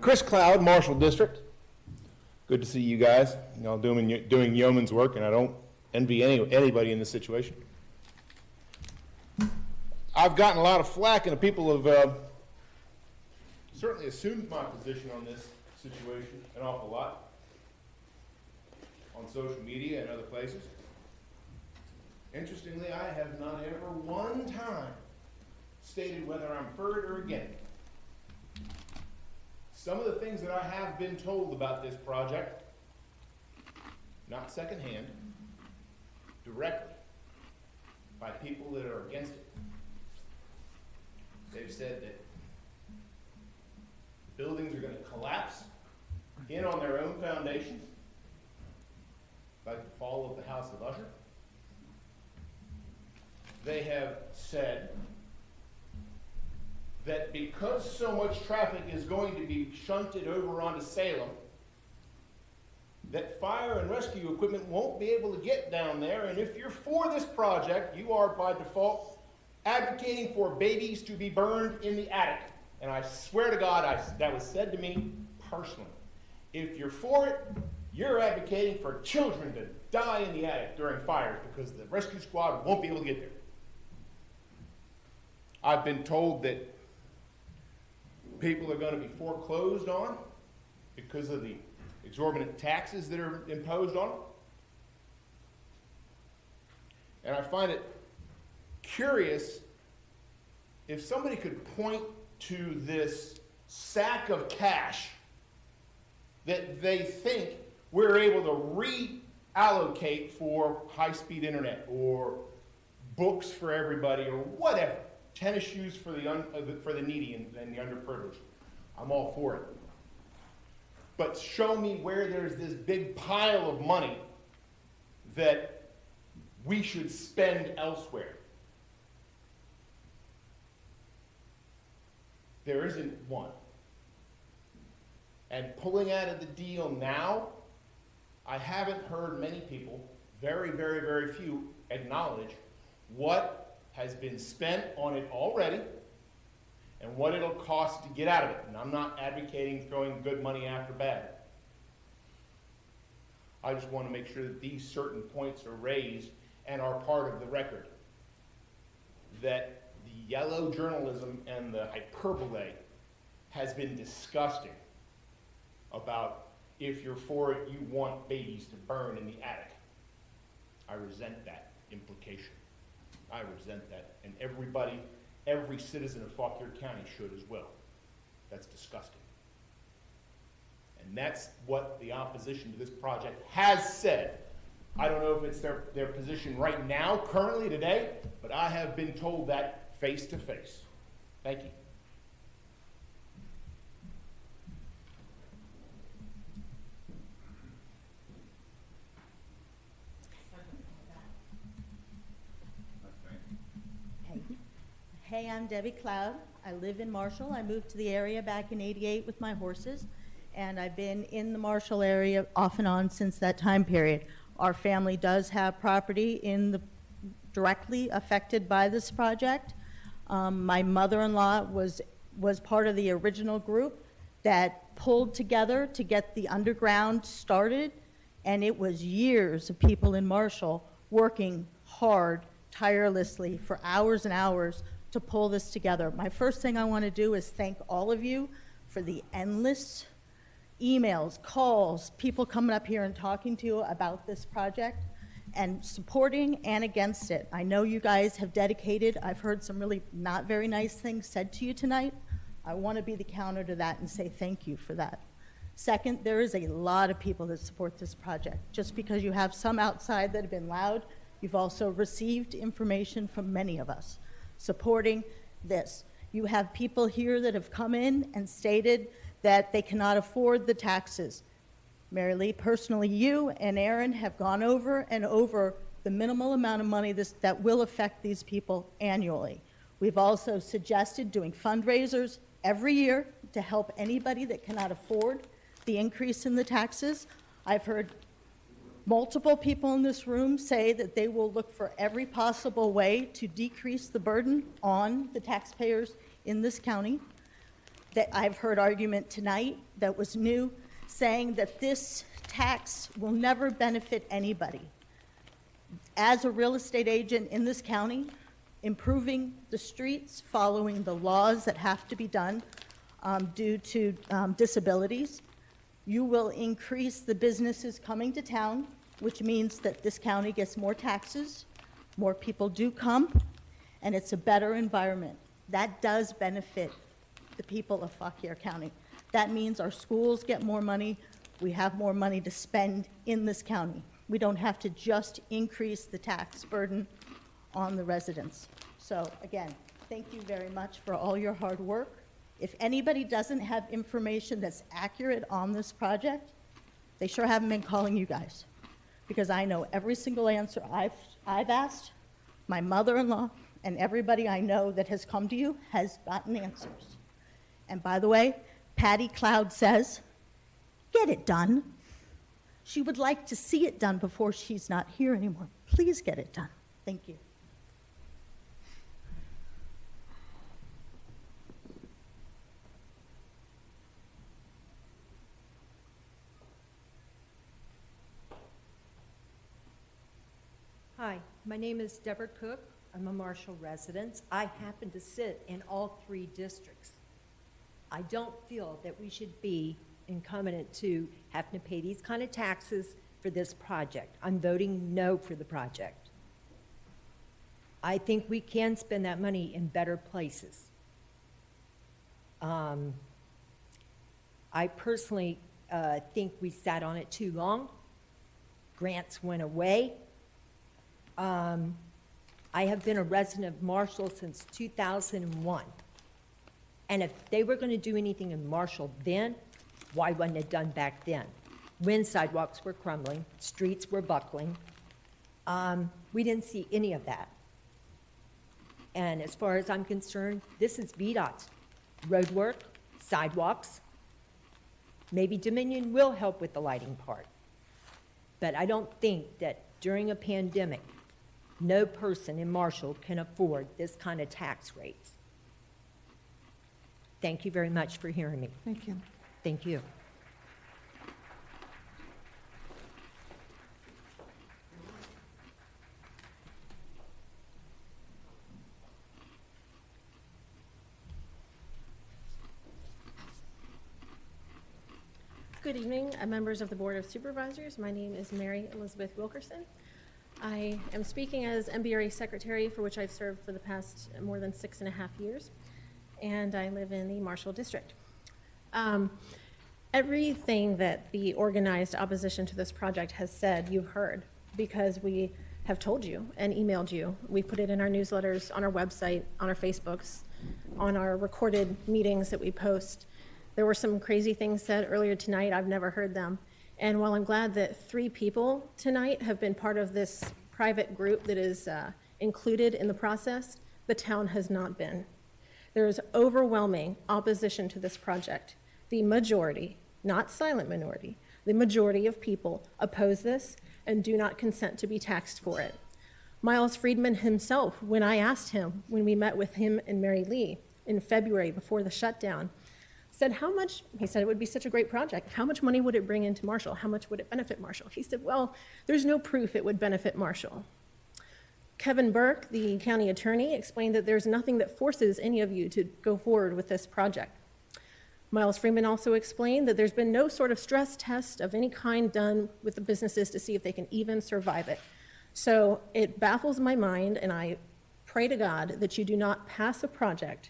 Chris Cloud, Marshall District. Good to see you guys. You know, doing yeoman's work, and I don't envy anybody in this situation. I've gotten a lot of flack, and the people have certainly assumed my position on this situation an awful lot on social media and other places. Interestingly, I have not ever one time stated whether I'm for it or against it. Some of the things that I have been told about this project, not secondhand, directly by people that are against it. They've said that buildings are going to collapse in on their own foundations, like the fall of the House of Usher. They have said that because so much traffic is going to be shunted over onto Salem, that fire and rescue equipment won't be able to get down there, and if you're for this project, you are by default advocating for babies to be burned in the attic. And I swear to God, that was said to me personally. If you're for it, you're advocating for children to die in the attic during fires because the rescue squad won't be able to get there. I've been told that people are going to be foreclosed on because of the exorbitant taxes that are imposed on them. And I find it curious if somebody could point to this sack of cash that they think we're able to reallocate for high-speed internet or books for everybody or whatever. Tennis shoes for the needy and the underprivileged. I'm all for it. But show me where there's this big pile of money that we should spend elsewhere. There isn't one. And pulling out of the deal now, I haven't heard many people, very, very, very few, acknowledge what has been spent on it already and what it'll cost to get out of it. And I'm not advocating throwing good money after bad. I just want to make sure that these certain points are raised and are part of the record. That the yellow journalism and the hyperbole has been disgusting about if you're for it, you want babies to burn in the attic. I resent that implication. I resent that. And every citizen of Fauquier County should as well. That's disgusting. And that's what the opposition to this project has said. I don't know if it's their position right now, currently, today, but I have been told that face to face. Thank you. Hey, I'm Debbie Cloud. I live in Marshall. I moved to the area back in '88 with my horses, and I've been in the Marshall area off and on since that time period. Our family does have property directly affected by this project. My mother-in-law was part of the original group that pulled together to get the underground started, and it was years of people in Marshall working hard, tirelessly, for hours and hours to pull this together. My first thing I want to do is thank all of you for the endless emails, calls, people coming up here and talking to you about this project and supporting and against it. I know you guys have dedicated. I've heard some really not very nice things said to you tonight. I want to be the counter to that and say thank you for that. Second, there is a lot of people that support this project. Just because you have some outside that have been loud, you've also received information from many of us supporting this. You have people here that have come in and stated that they cannot afford the taxes. Mary Lee, personally, you and Aaron have gone over and over the minimal amount of money that will affect these people annually. We've also suggested doing fundraisers every year to help anybody that cannot afford the increase in the taxes. I've heard multiple people in this room say that they will look for every possible way to decrease the burden on the taxpayers in this county. That I've heard argument tonight that was new, saying that this tax will never benefit anybody. As a real estate agent in this county, improving the streets, following the laws that have to be done due to disabilities, you will increase the businesses coming to town, which means that this county gets more taxes, more people do come, and it's a better environment. That does benefit the people of Fauquier County. That means our schools get more money. We have more money to spend in this county. We don't have to just increase the tax burden on the residents. So again, thank you very much for all your hard work. If anybody doesn't have information that's accurate on this project, they sure haven't been calling you guys, because I know every single answer I've asked, my mother-in-law and everybody I know that has come to you has gotten answers. And by the way, Patty Cloud says, get it done. She would like to see it done before she's not here anymore. Please get it done. Thank you. Hi, my name is Deborah Cook. I'm a Marshall resident. I happen to sit in all 3 districts. I don't feel that we should be incumbent to having to pay these kind of taxes for this project. I'm voting no for the project. I think we can spend that money in better places. I personally think we sat on it too long. Grants went away. I have been a resident of Marshall since 2001. And if they were going to do anything in Marshall then, why wasn't it done back then? When sidewalks were crumbling, streets were buckling. We didn't see any of that. And as far as I'm concerned, this is VDOT's road work, sidewalks. Maybe Dominion will help with the lighting part. But I don't think that during a pandemic, no person in Marshall can afford this kind of tax rates. Thank you very much for hearing me. Thank you. Thank you. Good evening, members of the Board of Supervisors. My name is Mary Elizabeth Wilkerson. I am speaking as MBRA Secretary, for which I've served for the past more than 6.5 years, and I live in the Marshall District. Everything that the organized opposition to this project has said, you've heard, because we have told you and emailed you. We put it in our newsletters, on our website, on our Facebooks, on our recorded meetings that we post. There were some crazy things said earlier tonight. I've never heard them. And while I'm glad that 3 people tonight have been part of this private group that is included in the process, the town has not been. There is overwhelming opposition to this project. The majority, not silent minority, the majority of people oppose this and do not consent to be taxed for it. Miles Friedman himself, when I asked him, when we met with him and Mary Lee in February before the shutdown, said how much, he said it would be such a great project, how much money would it bring into Marshall? How much would it benefit Marshall? He said, well, there's no proof it would benefit Marshall. Kevin Burke, the county attorney, explained that there's nothing that forces any of you to go forward with this project. Miles Freeman also explained that there's been no sort of stress test of any kind done with the businesses to see if they can even survive it. So it baffles my mind, and I pray to God that you do not pass a project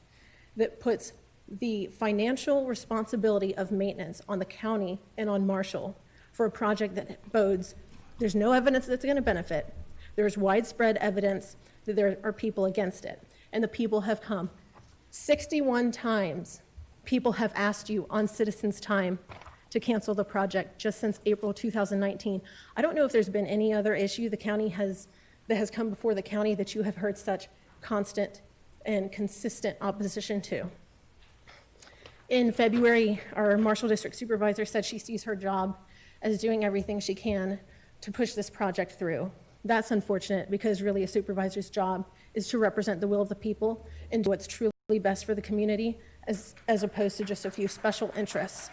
that puts the financial responsibility of maintenance on the county and on Marshall for a project that bodes, there's no evidence that's going to benefit. There's widespread evidence that there are people against it, and the people have come. 61 times people have asked you on citizens' time to cancel the project just since April 2019. I don't know if there's been any other issue that has come before the county that you have heard such constant and consistent opposition to. In February, our Marshall District Supervisor said she sees her job as doing everything she can to push this project through. That's unfortunate, because really a supervisor's job is to represent the will of the people and do what's truly best for the community, as opposed to just a few special interests.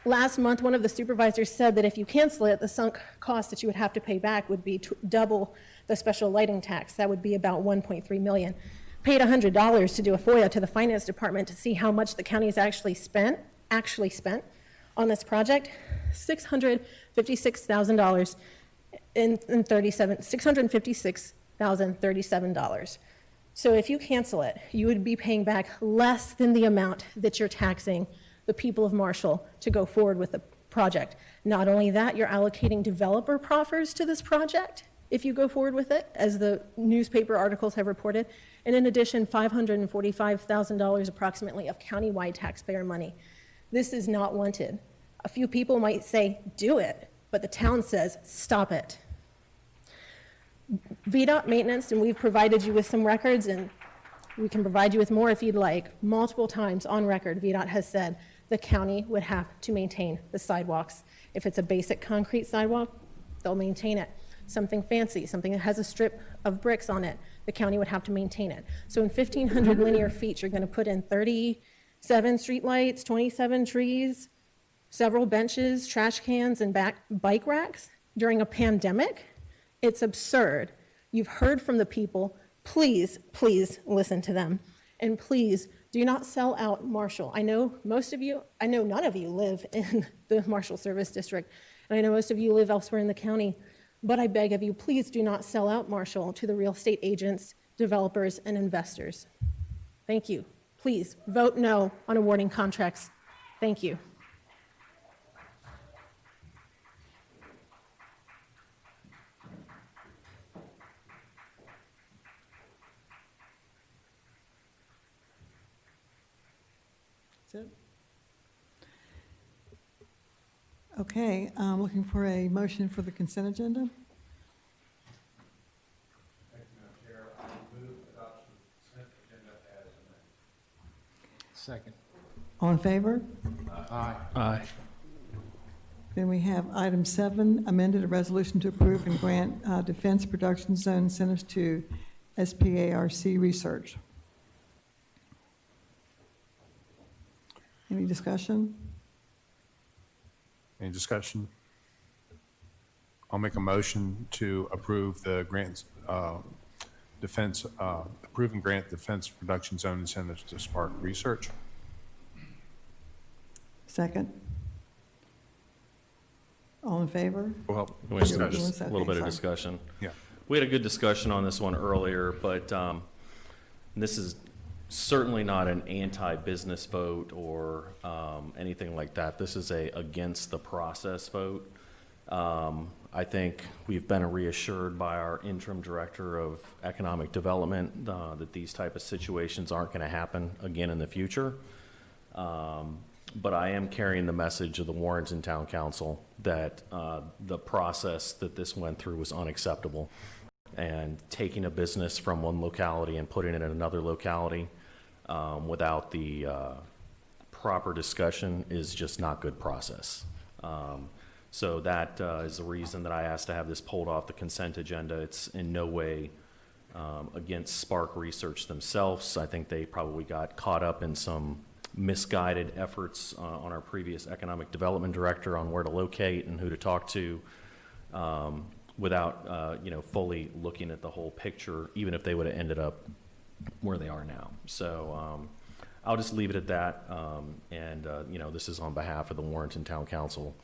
Last month, one of the supervisors said that if you cancel it, the sunk cost that you would have to pay back would be double the special lighting tax. That would be about $1.3 million. Paid $100 to do a FOIA to the finance department to see how much the county has actually spent on this project. $656,037. $656,037. So if you cancel it, you would be paying back less than the amount that you're taxing the people of Marshall to go forward with the project. Not only that, you're allocating developer proffers to this project if you go forward with it, as the newspaper articles have reported, and in addition, $545,000 approximately of countywide taxpayer money. This is not wanted. A few people might say, do it, but the town says, stop it. VDOT maintenance, and we've provided you with some records, and we can provide you with more if you'd like. Multiple times on record, VDOT has said the county would have to maintain the sidewalks. If it's a basic concrete sidewalk, they'll maintain it. Something fancy, something that has a strip of bricks on it, the county would have to maintain it. So in 1,500 linear feet, you're going to put in 37 streetlights, 27 trees, several benches, trash cans, and bike racks during a pandemic? It's absurd. You've heard from the people. Please, please listen to them. And please do not sell out Marshall. I know none of you live in the Marshall Service District, and I know most of you live elsewhere in the county, but I beg of you, please do not sell out Marshall to the real estate agents, developers, and investors. Thank you. Please vote no on awarding contracts. Thank you. That's it. Okay, I'm looking for a motion for the consent agenda. Thank you, Madam Chair. I move adoption of the consent agenda as amended. Second. All in favor? Aye. Aye. Then we have item 7, amended a resolution to approve and grant Defense Production Zone incentives to SPARC Research. Any discussion? Any discussion? I'll make a motion to approve the grants, approve and grant Defense Production Zone incentives to Spark Research. Second. All in favor? Well, just a little bit of discussion. Yeah. We had a good discussion on this one earlier, but this is certainly not an anti-business vote or anything like that. This is a against the process vote. I think we've been reassured by our interim director of economic development that these type of situations aren't going to happen again in the future. But I am carrying the message of the Warrenton Town Council that the process that this went through was unacceptable. And taking a business from one locality and putting it in another locality without the proper discussion is just not good process. So that is the reason that I asked to have this pulled off the consent agenda. It's in no way against Spark Research themselves. I think they probably got caught up in some misguided efforts on our previous economic development director on where to locate and who to talk to without fully looking at the whole picture, even if they would have ended up where they are now. So I'll just leave it at that. You know, this is on behalf of the Warrenton Town Council,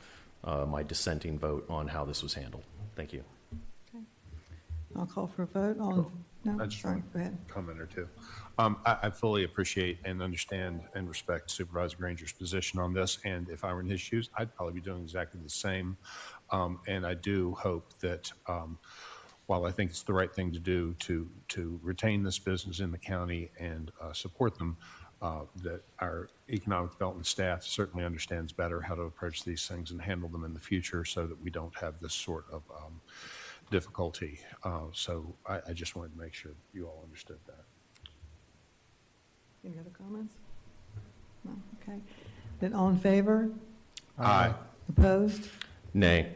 my dissenting vote on how this was handled. Thank you. I'll call for a vote on, no, I just sorry, want go ahead. a comment or two. I fully appreciate and understand and respect Supervisor Granger's position on this, and if I were in his shoes, I'd probably be doing exactly the same. And I do hope that while I think it's the right thing to do to retain this business in the county and support them, that our economic development staff certainly understands better how to approach these things and handle them in the future so that we don't have this sort of difficulty. So I just wanted to make sure you all understood that. Any other comments? No, okay. Then all in favor? Aye. Opposed? Nay.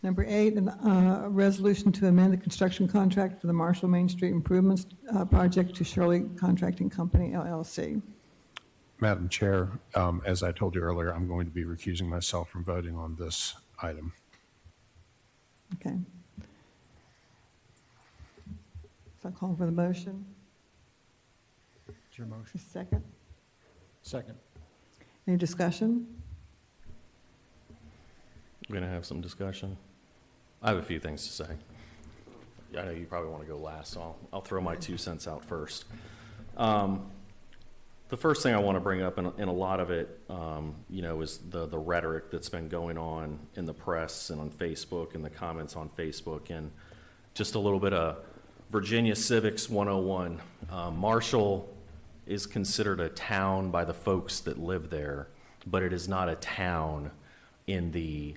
Number 8, a resolution to amend the construction contract for the Marshall Main Street Improvements Project to Shirley Contracting Company, LLC. Madam Chair, as I told you earlier, I'm going to be recusing myself from voting on this item. Okay. So I'll call for the motion. It's your motion. Second. Second. Any discussion? We're going to have some discussion. I have a few things to say. I know you probably want to go last, so I'll throw my 2 cents out first. The first thing I want to bring up, in a lot of it, you know, is the rhetoric that's been going on in the press and on Facebook and the comments on Facebook, and just a little bit of Virginia Civics 101. Marshall is considered a town by the folks that live there, but it is not a town in the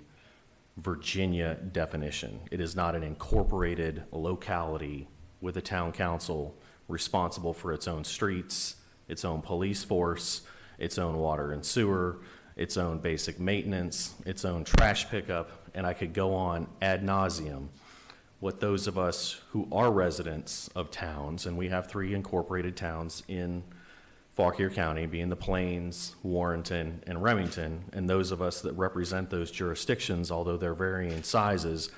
Virginia definition. It is not an incorporated locality with a town council responsible for its own streets, its own police force, its own water and sewer, its own basic maintenance, its own trash pickup, and I could go on ad nauseum. What those of us who are residents of towns, and we have 3 incorporated towns in Fauquier County, being the Plains, Warrenton, and Remington, and those of us that represent those jurisdictions, although they're varying sizes,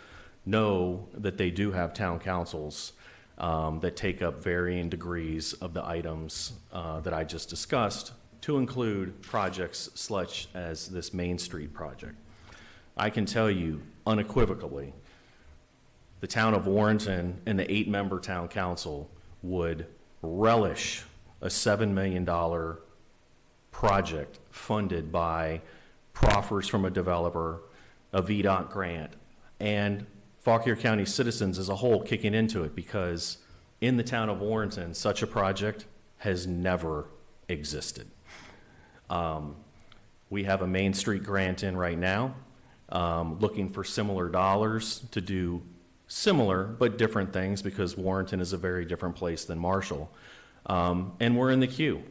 know that they do have town councils that take up varying degrees of the items that I just discussed, to include projects such as this Main Street project. I can tell you unequivocally, the town of Warrenton and the 8-member town council would relish a $7 million project funded by proffers from a developer, a VDOT grant, and Fauquier County citizens as a whole kicking into it, because in the town of Warrenton, such a project has never existed. We have a Main Street grant in right now, looking for similar dollars to do similar but different things, because Warrenton is a very different place than Marshall. And we're in the queue.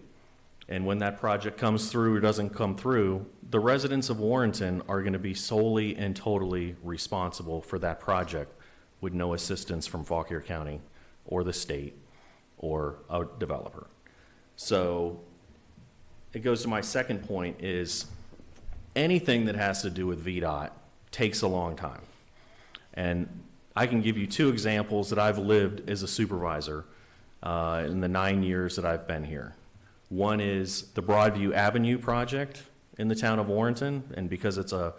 And when that project comes through or doesn't come through, the residents of Warrenton are going to be solely and totally responsible for that project, with no assistance from Fauquier County or the state or a developer. So it goes to my second point, is anything that has to do with VDOT takes a long time. And I can give you 2 examples that I've lived as a supervisor in the 9 years that I've been here. One is the Broadview Avenue project in the town of Warrenton, and because it's a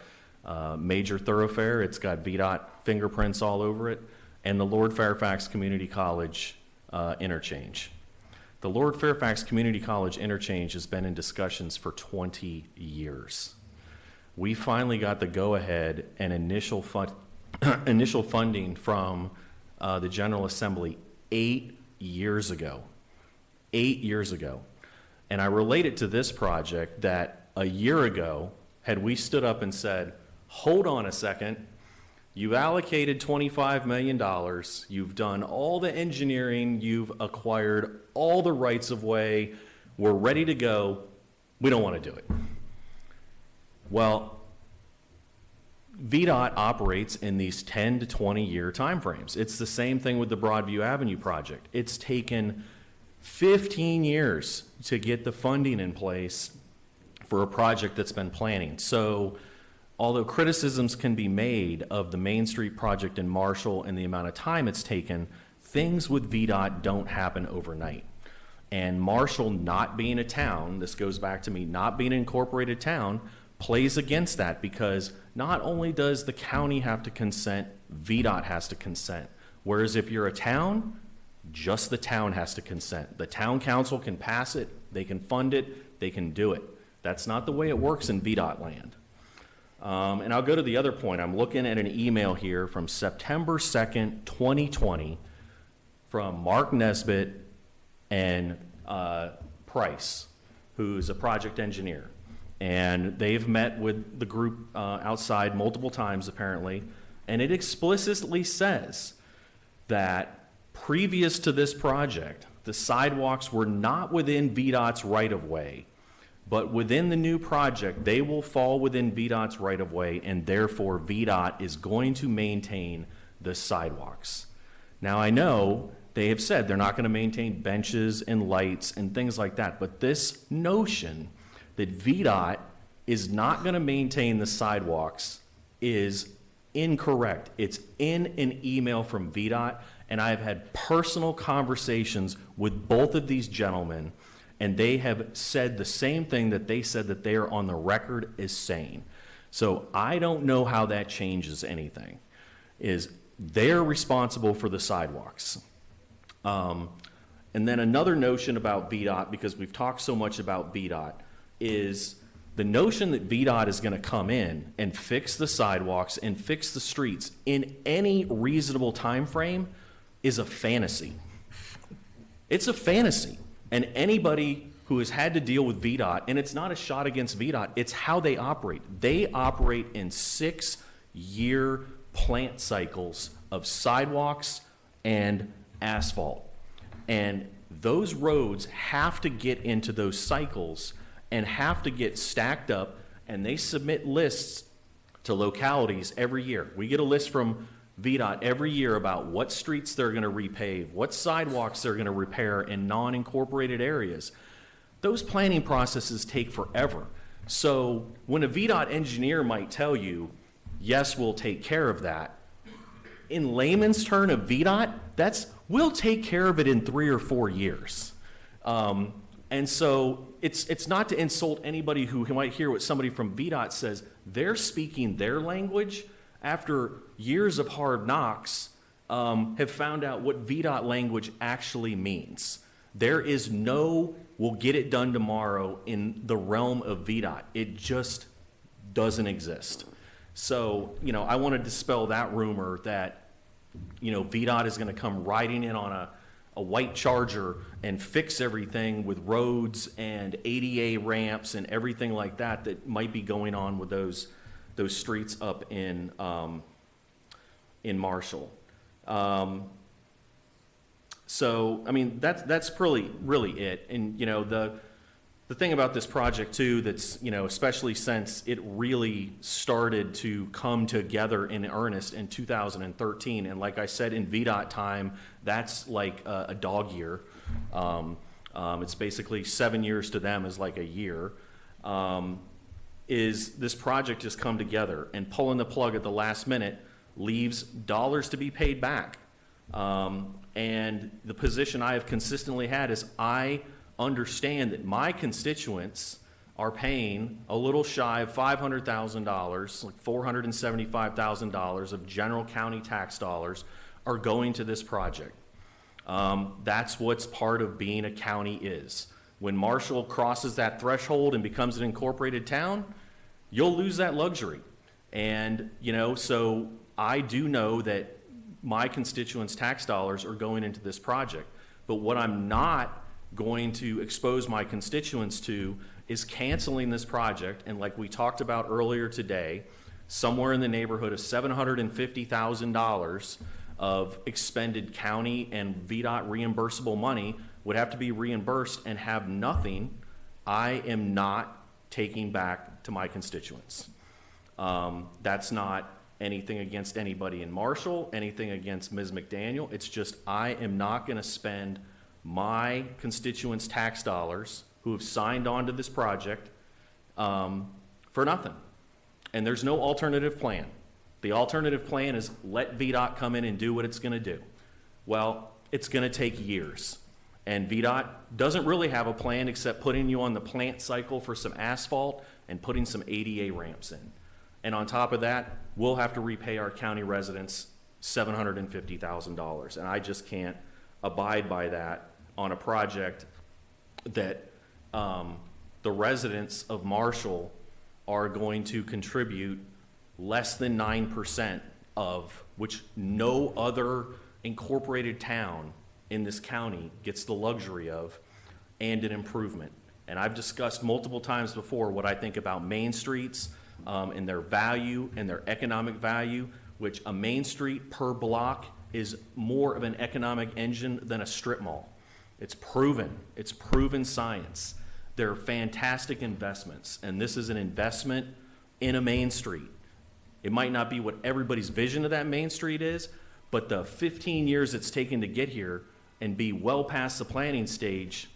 major thoroughfare, it's got VDOT fingerprints all over it, and the Lord Fairfax Community College interchange. The Lord Fairfax Community College interchange has been in discussions for 20 years. We finally got the go-ahead and initial funding from the General Assembly 8 years ago. 8 years ago. And I relate it to this project that a year ago, had we stood up and said, hold on a second, you've allocated $25 million, you've done all the engineering, you've acquired all the rights of way, we're ready to go, we don't want to do it. Well, VDOT operates in these 10 to 20 year timeframes. It's the same thing with the Broadview Avenue project. It's taken 15 years to get the funding in place for a project that's been planning. So although criticisms can be made of the Main Street project in Marshall and the amount of time it's taken, things with VDOT don't happen overnight. And Marshall not being a town, this goes back to me not being an incorporated town, plays against that, because not only does the county have to consent, VDOT has to consent. Whereas if you're a town, just the town has to consent. The town council can pass it, they can fund it, they can do it. That's not the way it works in VDOT land. And I'll go to the other point. I'm looking at an email here from September 2nd, 2020, from Mark Nesbitt and Price, who's a project engineer. And they've met with the group outside multiple times, apparently, and it explicitly says that previous to this project, the sidewalks were not within VDOT's right-of-way, but within the new project, they will fall within VDOT's right-of-way, and therefore VDOT is going to maintain the sidewalks. Now, I know they have said they're not going to maintain benches and lights and things like that, but this notion that VDOT is not going to maintain the sidewalks is incorrect. It's in an email from VDOT, and I've had personal conversations with both of these gentlemen, and they have said the same thing that they said that they are on the record as saying. So I don't know how that changes anything. Is they're responsible for the sidewalks. And then another notion about VDOT, because we've talked so much about VDOT, is the notion that VDOT is going to come in and fix the sidewalks and fix the streets in any reasonable time frame is a fantasy. It's a fantasy. And anybody who has had to deal with VDOT, and it's not a shot against VDOT, it's how they operate. They operate in 6-year plant cycles of sidewalks and asphalt. And those roads have to get into those cycles and have to get stacked up, and they submit lists to localities every year. We get a list from VDOT every year about what streets they're going to repave, what sidewalks they're going to repair in non-incorporated areas. Those planning processes take forever. So when a VDOT engineer might tell you, yes, we'll take care of that, in layman's term of VDOT, that's, we'll take care of it in 3 or 4 years. And so it's not to insult anybody who might hear what somebody from VDOT says. They're speaking their language after years of hard knocks, have found out what VDOT language actually means. There is no, we'll get it done tomorrow in the realm of VDOT. It just doesn't exist. So, you know, I want to dispel that rumor that, you know, VDOT is going to come riding in on a white Charger and fix everything with roads and ADA ramps and everything like that that might be going on with those streets up in Marshall. So, I mean, that's really it. And, you know, the thing about this project too, that's, you know, especially since it really started to come together in earnest in 2013. And like I said, in VDOT time, that's like a dog year. It's basically 7 years to them is like a year. Is this project has come together, and pulling the plug at the last minute leaves dollars to be paid back. And the position I have consistently had is I understand that my constituents are paying a little shy of $500,000, like $475,000 of general county tax dollars are going to this project. That's what's part of being a county is. When Marshall crosses that threshold and becomes an incorporated town, you'll lose that luxury. And, you know, so I do know that my constituents' tax dollars are going into this project. But what I'm not going to expose my constituents to is canceling this project. And like we talked about earlier today, somewhere in the neighborhood of $750,000 of expended county and VDOT reimbursable money would have to be reimbursed and have nothing I am not taking back to my constituents. That's not anything against anybody in Marshall, anything against Ms. McDaniel. It's just I am not going to spend my constituents' tax dollars who have signed on to this project for nothing. And there's no alternative plan. The alternative plan is let VDOT come in and do what it's going to do. Well, it's going to take years. And VDOT doesn't really have a plan except putting you on the plant cycle for some asphalt and putting some ADA ramps in. And on top of that, we'll have to repay our county residents $750,000. And I just can't abide by that on a project that the residents of Marshall are going to contribute less than 9% of, which no other incorporated town in this county gets the luxury of, and an improvement. And I've discussed multiple times before what I think about main streets and their value and their economic value, which a main street per block is more of an economic engine than a strip mall. It's proven science. They're fantastic investments, and this is an investment in a main street. It might not be what everybody's vision of that main street is, but the 15 years it's taken to get here and be well past the planning stage,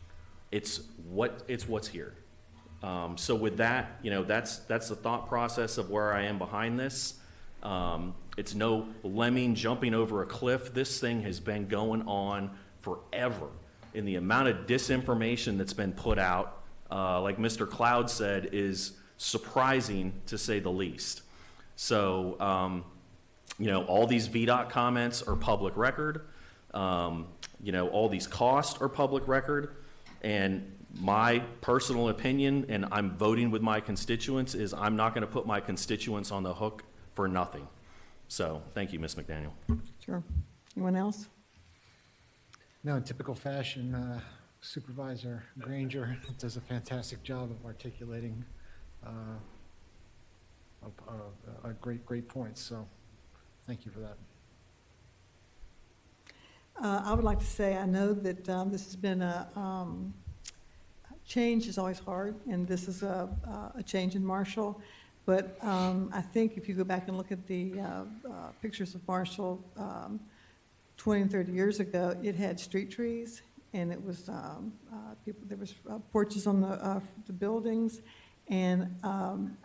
it's what's here. So with that, that's the thought process of where I am behind this. It's no lemming jumping over a cliff. This thing has been going on forever. And the amount of disinformation that's been put out, like Mr. Cloud said, is surprising to say the least. So, all these VDOT comments are public record. All these costs are public record. And my personal opinion, and I'm voting with my constituents, is I'm not going to put my constituents on the hook for nothing. So, thank you, Ms. McDaniel. Sure. Anyone else? No, in typical fashion, Supervisor Granger does a fantastic job of articulating great points. So, thank you for that. I would like to say I know that this has been change is always hard, and this is a change in Marshall. But I think if you go back and look at the pictures of Marshall 20 and 30 years ago, it had street trees, and it was there was porches on the buildings, and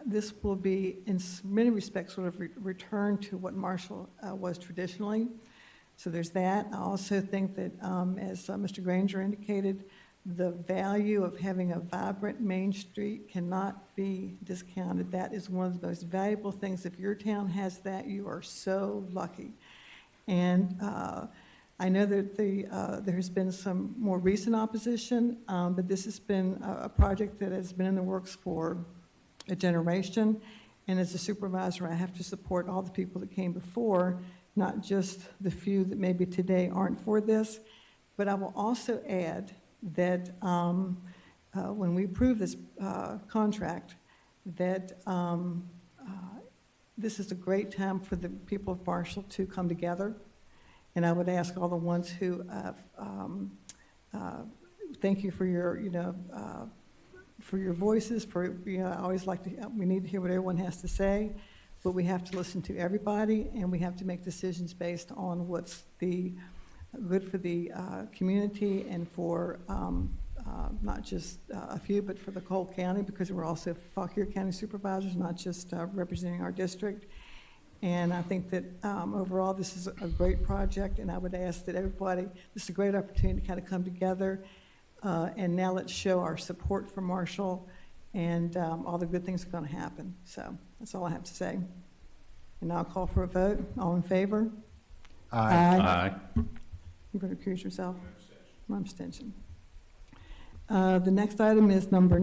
this will be in many respects sort of return to what Marshall was traditionally. So there's that. I also think that, as Mr. Granger indicated, the value of having a vibrant Main Street cannot be discounted. That is one of the most valuable things. If your town has that, you are so lucky. And I know that there has been some more recent opposition, but this has been a project that has been in the works for a generation. And as a supervisor, I have to support all the people that came before, not just the few that maybe today aren't for this. But I will also add that when we approve this contract, that this is a great time for the people of Marshall to come together. And I would ask all the ones who thank you for your, for your voices. I always like to. We need to hear what everyone has to say, but we have to listen to everybody, and we have to make decisions based on what's good for the community and for not just a few, but for the whole county, because we're also Fauquier County Supervisors, not just representing our district. And I think that overall this is a great project, and I would ask that everybody, this is a great opportunity to kind of come together, and now let's show our support for Marshall and all the good things are going to happen. So that's all I have to say. And now I'll call for a vote. All in favor? Aye. Aye. You're going to accuse yourself? One abstention. The next item is number